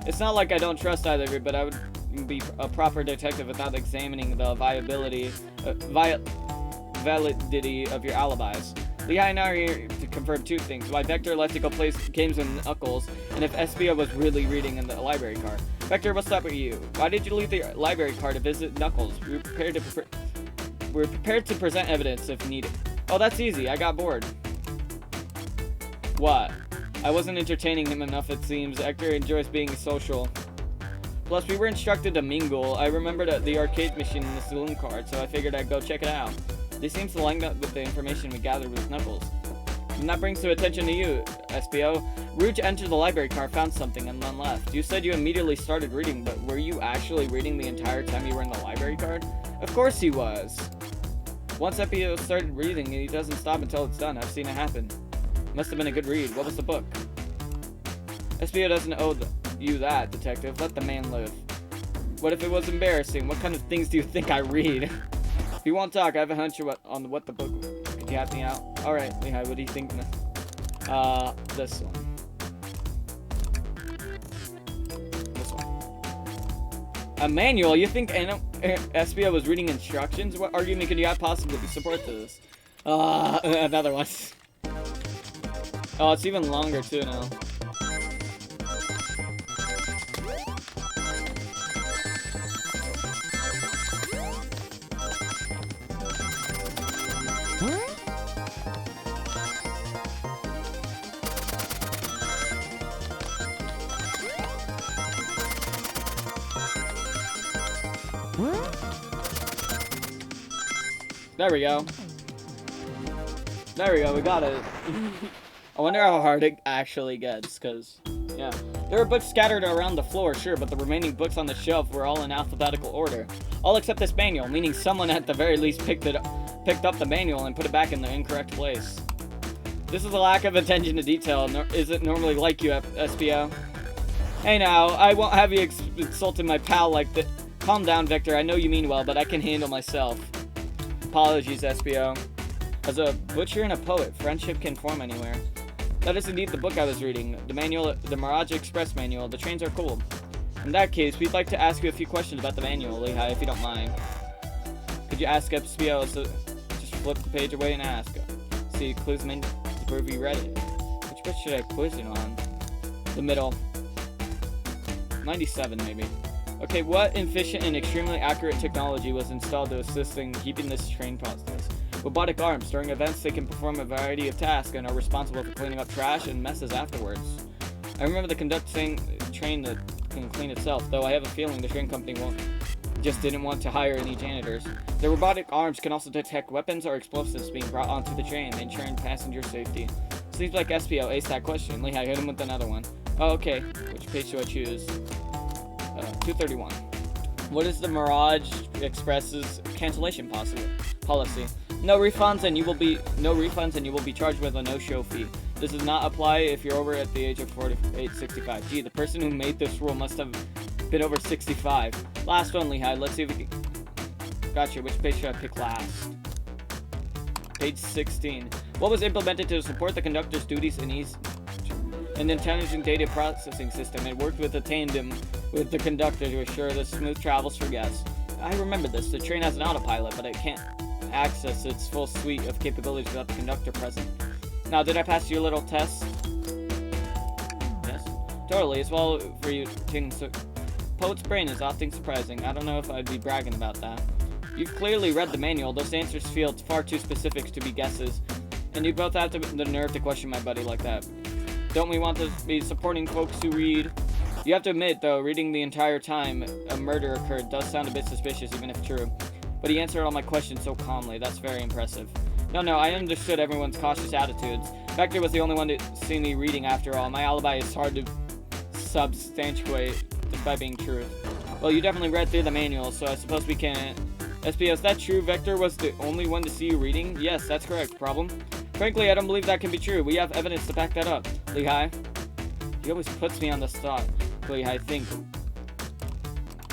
It's not like I don't trust either of you, but I would be a proper detective without examining the validity of your alibis. Lehigh and I are here to confirm two things. Why Vector left to go play games with Knuckles, and if SBO was really reading in the library car. Vector, what's up with you? Why did you leave the library car to visit Knuckles? We're prepared to present evidence if needed. Oh, that's easy. I got bored. What? I wasn't entertaining him enough, it seems. Hector enjoys being social. Plus, we were instructed to mingle. I remembered the arcade machine in the saloon card, so I figured I'd go check it out. This seems to line up with the information we gathered with Knuckles. And that brings to attention to you, SBO. Rouge entered the library car, found something, and then left. You said you immediately started reading, but were you actually reading the entire time you were in the library card? Of course he was. Once SBO started reading, he doesn't stop until it's done. I've seen it happen. Must have been a good read. What was the book? SBO doesn't owe you that, detective. Let the man live. What if it was embarrassing? What kind of things do you think I read? If you won't talk, I have a hunch on what the book. Could you help me out? Alright, Lehigh, what do you think? This one. This one. A manual? You think SBO was reading instructions? What argument could you have possibly support this? Another one. Oh, it's even longer too now. There we go. There we go, we got it. I wonder how hard it actually gets, because, yeah. There were books scattered around the floor, sure, but the remaining books on the shelf were all in alphabetical order. All except this manual, meaning someone at the very least picked up the manual and put it back in the incorrect place. This is a lack of attention to detail, isn't normally like you, SBO. Hey now, I won't have you insulting my pal like that. Calm down, Victor, I know you mean well, but I can handle myself. Apologies, SBO. As a butcher and a poet, friendship can form anywhere. That is indeed the book I was reading, the manual, the Mirage Express manual. The trains are cool. In that case, we'd like to ask you a few questions about the manual, Lehigh, if you don't mind. Could you ask SBO, so just flip the page away and ask. See clues meant to prove you read it. Which bit should I quiz you on? The middle. 97, maybe. Okay, what efficient and extremely accurate technology was installed to assist in keeping this train process? Robotic arms. During events, they can perform a variety of tasks and are responsible for cleaning up trash and messes afterwards. I remember the conductor saying train that can clean itself, though I have a feeling the train company didn't want to hire any janitors. The robotic arms can also detect weapons or explosives being brought onto the train, ensuring passenger safety. Seems like SPO aced that question. Lehigh, hit him with another one. Oh, okay. Which page do I choose? 231. What is the Mirage Express's cancellation policy? No refunds and you will be charged with a no-show fee. This does not apply if you're over at the age of 65. Gee, the person who made this rule must have been over 65. Last one, Lehigh. Let's see if we can... Gotcha. Which page should I pick last? Page 16. What was implemented to support the conductor's duties in an intelligent data processing system? It worked with a tandem with the conductor to assure the smooth travels for guests. I remember this. The train has an autopilot, but it can't access its full suite of capabilities without the conductor present. Now, did I pass your little test? Yes. Totally. It's well for you. Poet's brain is often surprising. I don't know if I'd be bragging about that. You've clearly read the manual. Those answers feel far too specific to be guesses. And you both have the nerve to question my buddy like that. Don't we want to be supporting folks who read? You have to admit, though, reading the entire time a murder occurred does sound a bit suspicious, even if true. But he answered all my questions so calmly. That's very impressive. No, I understood everyone's cautious attitudes. Vector was the only one to see me reading after all. My alibi is hard to substantiate despite being true. Well, you definitely read through the manual, so I suppose we can... SPO, is that true? Vector was the only one to see you reading? Yes, that's correct. Problem? Frankly, I don't believe that can be true. We have evidence to back that up. Lehigh? He always puts me on the spot. Lehigh, think.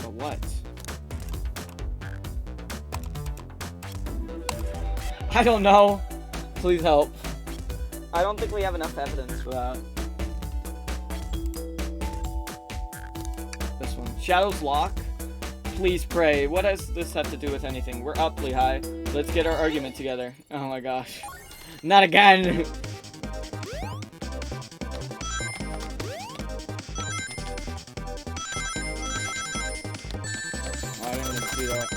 But what? I don't know. Please help. I don't think we have enough evidence for that. This one. Shadow's lock? Please pray. What does this have to do with anything? We're up, Lehigh. Let's get our argument together. Oh my gosh. Not again! Oh, I didn't even see that.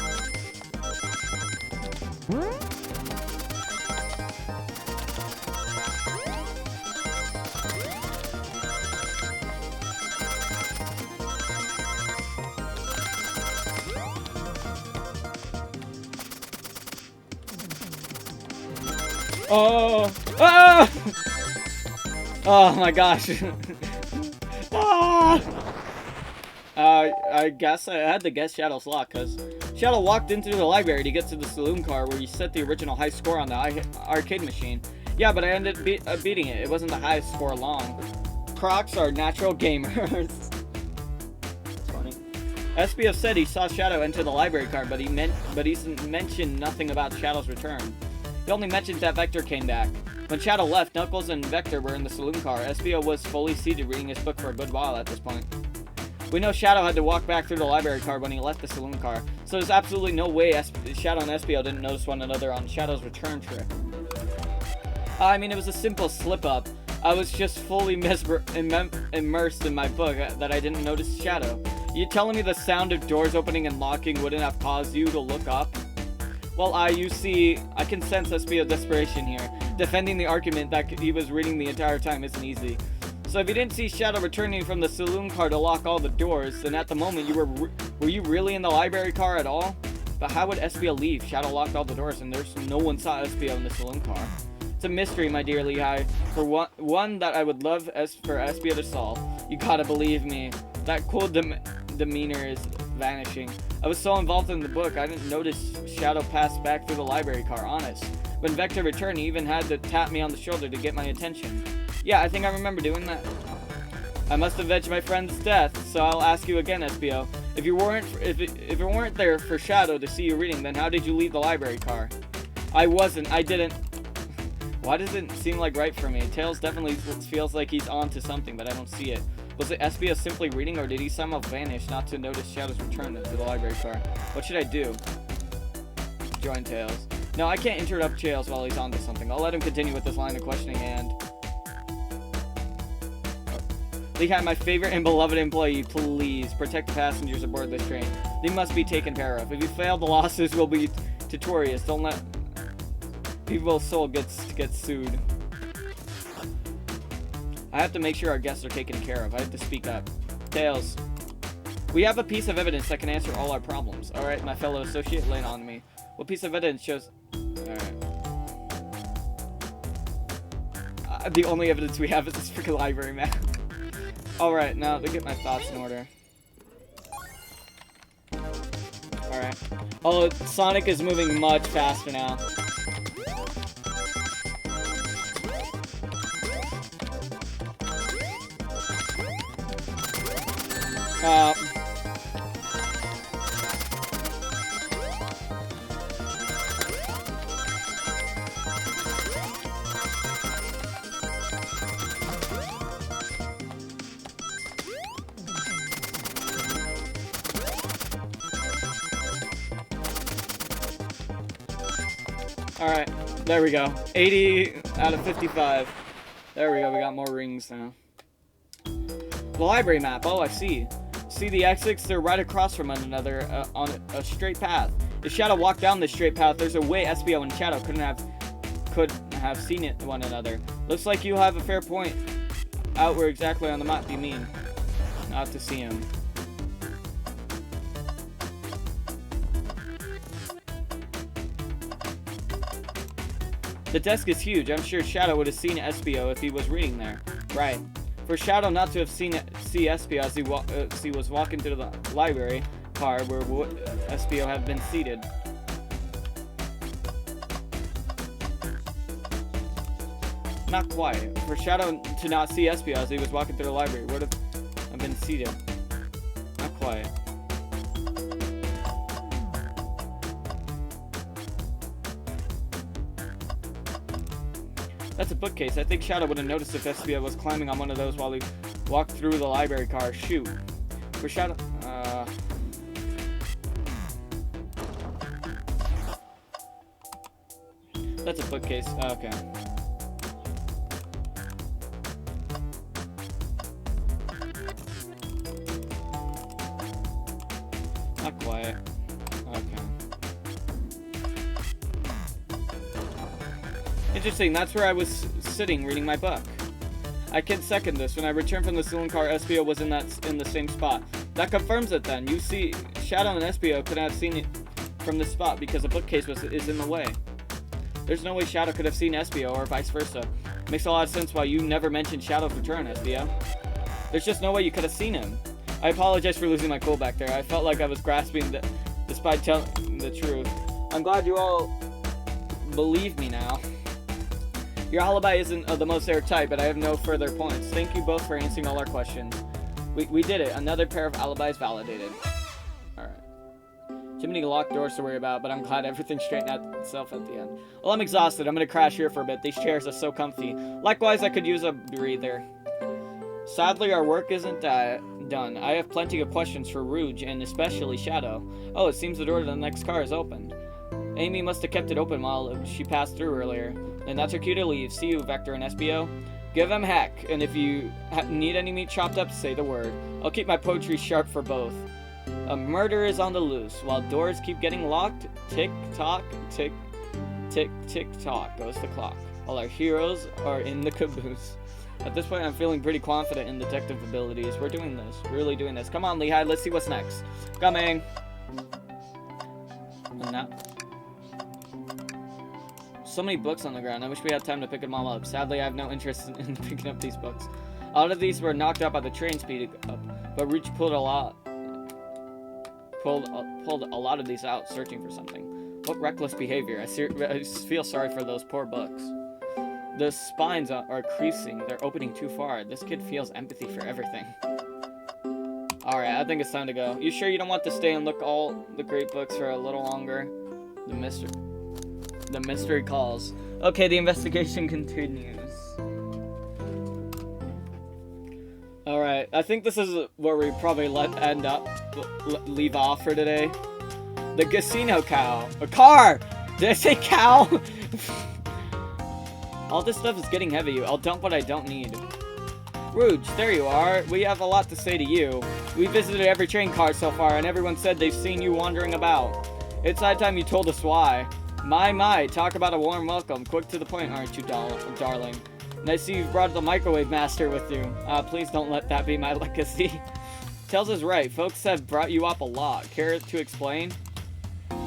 Oh! Ah! Oh my gosh. Ah! I guess I had to guess Shadow's lock, because Shadow walked into the library to get to the saloon car where you set the original high score on the arcade machine. Yeah, but I ended up beating it. It wasn't the highest score long. Crocs are natural gamers. That's funny. SBO said he saw Shadow enter the library car, but he mentioned nothing about Shadow's return. He only mentioned that Vector came back. When Shadow left, Knuckles and Vector were in the saloon car. SBO was fully seated reading his book for a good while at this point. We know Shadow had to walk back through the library car when he left the saloon car, so there's absolutely no way Shadow and SBO didn't notice one another on Shadow's return trip. I mean, it was a simple slip-up. I was just fully immersed in my book that I didn't notice Shadow. You telling me the sound of doors opening and locking wouldn't have caused you to look up? Well, you see, I can sense SBO's desperation here. Defending the argument that he was reading the entire time isn't easy. So if you didn't see Shadow returning from the saloon car to lock all the doors, then at the moment were you really in the library car at all? But how would SBO leave? Shadow locked all the doors and there's no one saw SBO in the saloon car. It's a mystery, my dear Lehigh, for one that I would love for SBO to solve. You gotta believe me. That cool demeanor is vanishing. I was so involved in the book, I didn't notice Shadow pass back through the library car, honest. When Vector returned, he even had to tap me on the shoulder to get my attention. Yeah, I think I remember doing that. I must have avenged my friend's death, so I'll ask you again, SBO. If you weren't there for Shadow to see you reading, then how did you leave the library car? I didn't. Why does it seem like right for me? Tails definitely feels like he's on to something, but I don't see it. Was it SBO simply reading, or did he somehow vanish not to notice Shadow's return to the library car? What should I do? Join Tails. No, I can't interrupt Tails while he's on to something. I'll let him continue with this line of questioning and... Lehigh, my favorite and beloved employee, please protect the passengers aboard this train. They must be taken care of. If you fail, the losses will be tutorious. Don't let people's soul get sued. I have to make sure our guests are taken care of. I have to speak up. Tails, we have a piece of evidence that can answer all our problems. Alright, my fellow associate, lay it on me. What piece of evidence shows... Alright. The only evidence we have is this freaking library map. Alright, now to get my thoughts in order. Alright. Oh, Sonic is moving much faster now. Alright, there we go. 80 out of 55. There we go, we got more rings now. The library map, oh I see. See the exits? They're right across from one another on a straight path. If Shadow walked down this straight path, there's a way SBO and Shadow could have seen it one another. Looks like you have a fair point. Out where exactly on the map do you mean? Not to see him. The desk is huge. I'm sure Shadow would have seen SBO if he was reading there. Right. For Shadow not to have see SBO as he was walking through the library car where SBO had been seated. Not quite. For Shadow to not see SBO as he was walking through the library would have been seated. Not quite. That's a bookcase. I think Shadow would have noticed if SBO was climbing on one of those while he walked through the library car. Shoot. For Shadow... That's a bookcase. Okay. Not quiet. Okay. Interesting, that's where I was sitting reading my book. I can second this. When I returned from the saloon car, SBO was in the same spot. That confirms it then. You see, Shadow and SBO couldn't have seen it from this spot because the bookcase is in the way. There's no way Shadow could have seen SBO or vice versa. Makes a lot of sense why you never mentioned Shadow's return, SBO. There's just no way you could have seen him. I apologize for losing my cool back there. I felt like I was grasping despite telling the truth. I'm glad you all believe me now. Your alibi isn't the most airtight, but I have no further points. Thank you both for answering all our questions. We did it. Another pair of alibis validated. Alright. Too many locked doors to worry about, but I'm glad everything straightened out itself at the end. Well, I'm exhausted. I'm gonna crash here for a bit. These chairs are so comfy. Likewise, I could use a breather. Sadly, our work isn't done. I have plenty of questions for Rouge, and especially Shadow. Oh, it seems the door to the next car is opened. Amy must have kept it open while she passed through earlier. And that's her cue to leave. See you, Vector and SBO. Give them heck, and if you need any meat chopped up, say the word. I'll keep my poetry sharp for both. A murder is on the loose, while doors keep getting locked. Tick-tock, tick-tock goes the clock. All our heroes are in the caboose. At this point, I'm feeling pretty confident in detective abilities. We're doing this. We're really doing this. Come on, Lehigh. Let's see what's next. Coming. And now... So many books on the ground. I wish we had time to pick them all up. Sadly, I have no interest in picking up these books. A lot of these were knocked out by the train speeding up, but Rouge pulled a lot of these out, searching for something. What reckless behavior! I feel sorry for those poor books. The spines are creasing. They're opening too far. This kid feels empathy for everything. Alright, I think it's time to go. You sure you don't want to stay and look all the great books for a little longer? The mystery calls. Okay, the investigation continues. Alright, I think this is where we probably leave off for today. The casino cow. A car! Did I say cow? All this stuff is getting heavy. I'll dump what I don't need. Rouge, there you are. We have a lot to say to you. We visited every train car so far, and everyone said they've seen you wandering about. It's high time you told us why. My, talk about a warm welcome. Quick to the point, aren't you, darling? And I see you've brought the microwave master with you. Please don't let that be my legacy. Tells us right. Folks have brought you up a lot. Care to explain?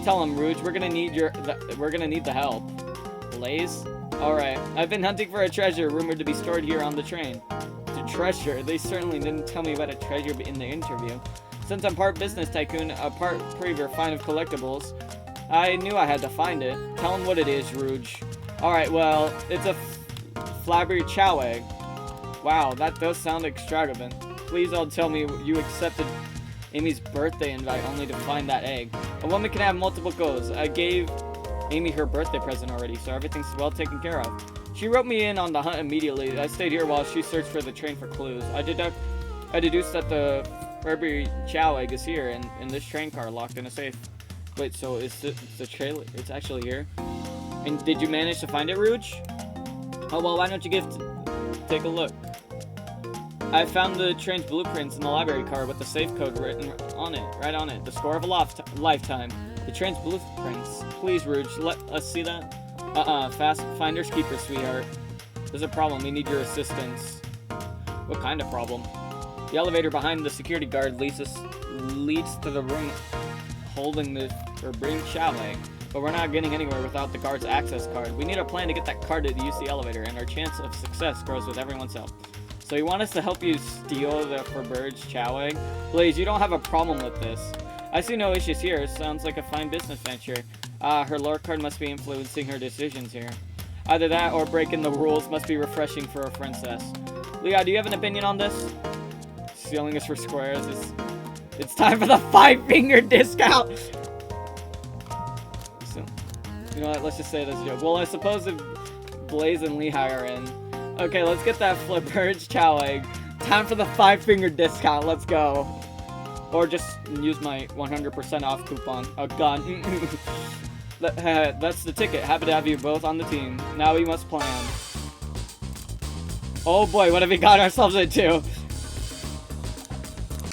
Tell him, Rouge. We're gonna need the help. Blaze? Alright. I've been hunting for a treasure rumored to be stored here on the train. To treasure? They certainly didn't tell me about a treasure in the interview. Since I'm part business tycoon, a part pretty refined of collectibles, I knew I had to find it. Tell him what it is, Rouge. Alright, well, it's a flabby chow egg. Wow, that does sound extravagant. Please don't tell me you accepted Amy's birthday invite only to find that egg. A woman can have multiple goals. I gave Amy her birthday present already, so everything's well taken care of. She wrote me in on the hunt immediately. I stayed here while she searched for the train for clues. I deduced that the flabby chow egg is here in this train car locked in a safe. Wait, so is the trailer? It's actually here. And did you manage to find it, Rouge? Oh well, why don't you take a look? I found the train's blueprints in the library car with the safe code written on it, right on it. The score of a lifetime. The train's blueprints. Please, Rouge, let us see that. Fast finders keepers, sweetheart. There's a problem. We need your assistance. What kind of problem? The elevator behind the security guard leads to the room holding the forbidden chow egg, but we're not getting anywhere without the guard's access card. We need a plan to get that card to use the elevator, and our chance of success grows with everyone's help. So you want us to help you steal the forbidden chow egg? Blaze, you don't have a problem with this. I see no issues here. It sounds like a fine business venture. Her lore card must be influencing her decisions here. Either that or breaking the rules must be refreshing for a princess. Leah, do you have an opinion on this? Stealing us for squares is... It's time for the 5-finger discount! So, you know what, let's just say that's a joke. Well, I suppose if Blaze and Lehigh are in. Okay, let's get that Flipper's Chow Egg. Time for the 5-finger discount. Let's go. Or just use my 100% off coupon. A gun. That's the ticket. Happy to have you both on the team. Now we must plan. Oh boy, what have we got ourselves into?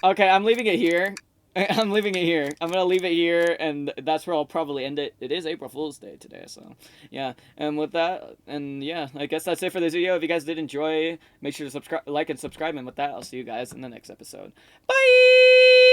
Okay, I'm leaving it here. I'm leaving it here. I'm gonna leave it here, and that's where I'll probably end it. It is April Fool's Day today, so yeah. And with that, and yeah, I guess that's it for this video. If you guys did enjoy, make sure to subscribe, like, and subscribe. And with that, I'll see you guys in the next episode. Bye!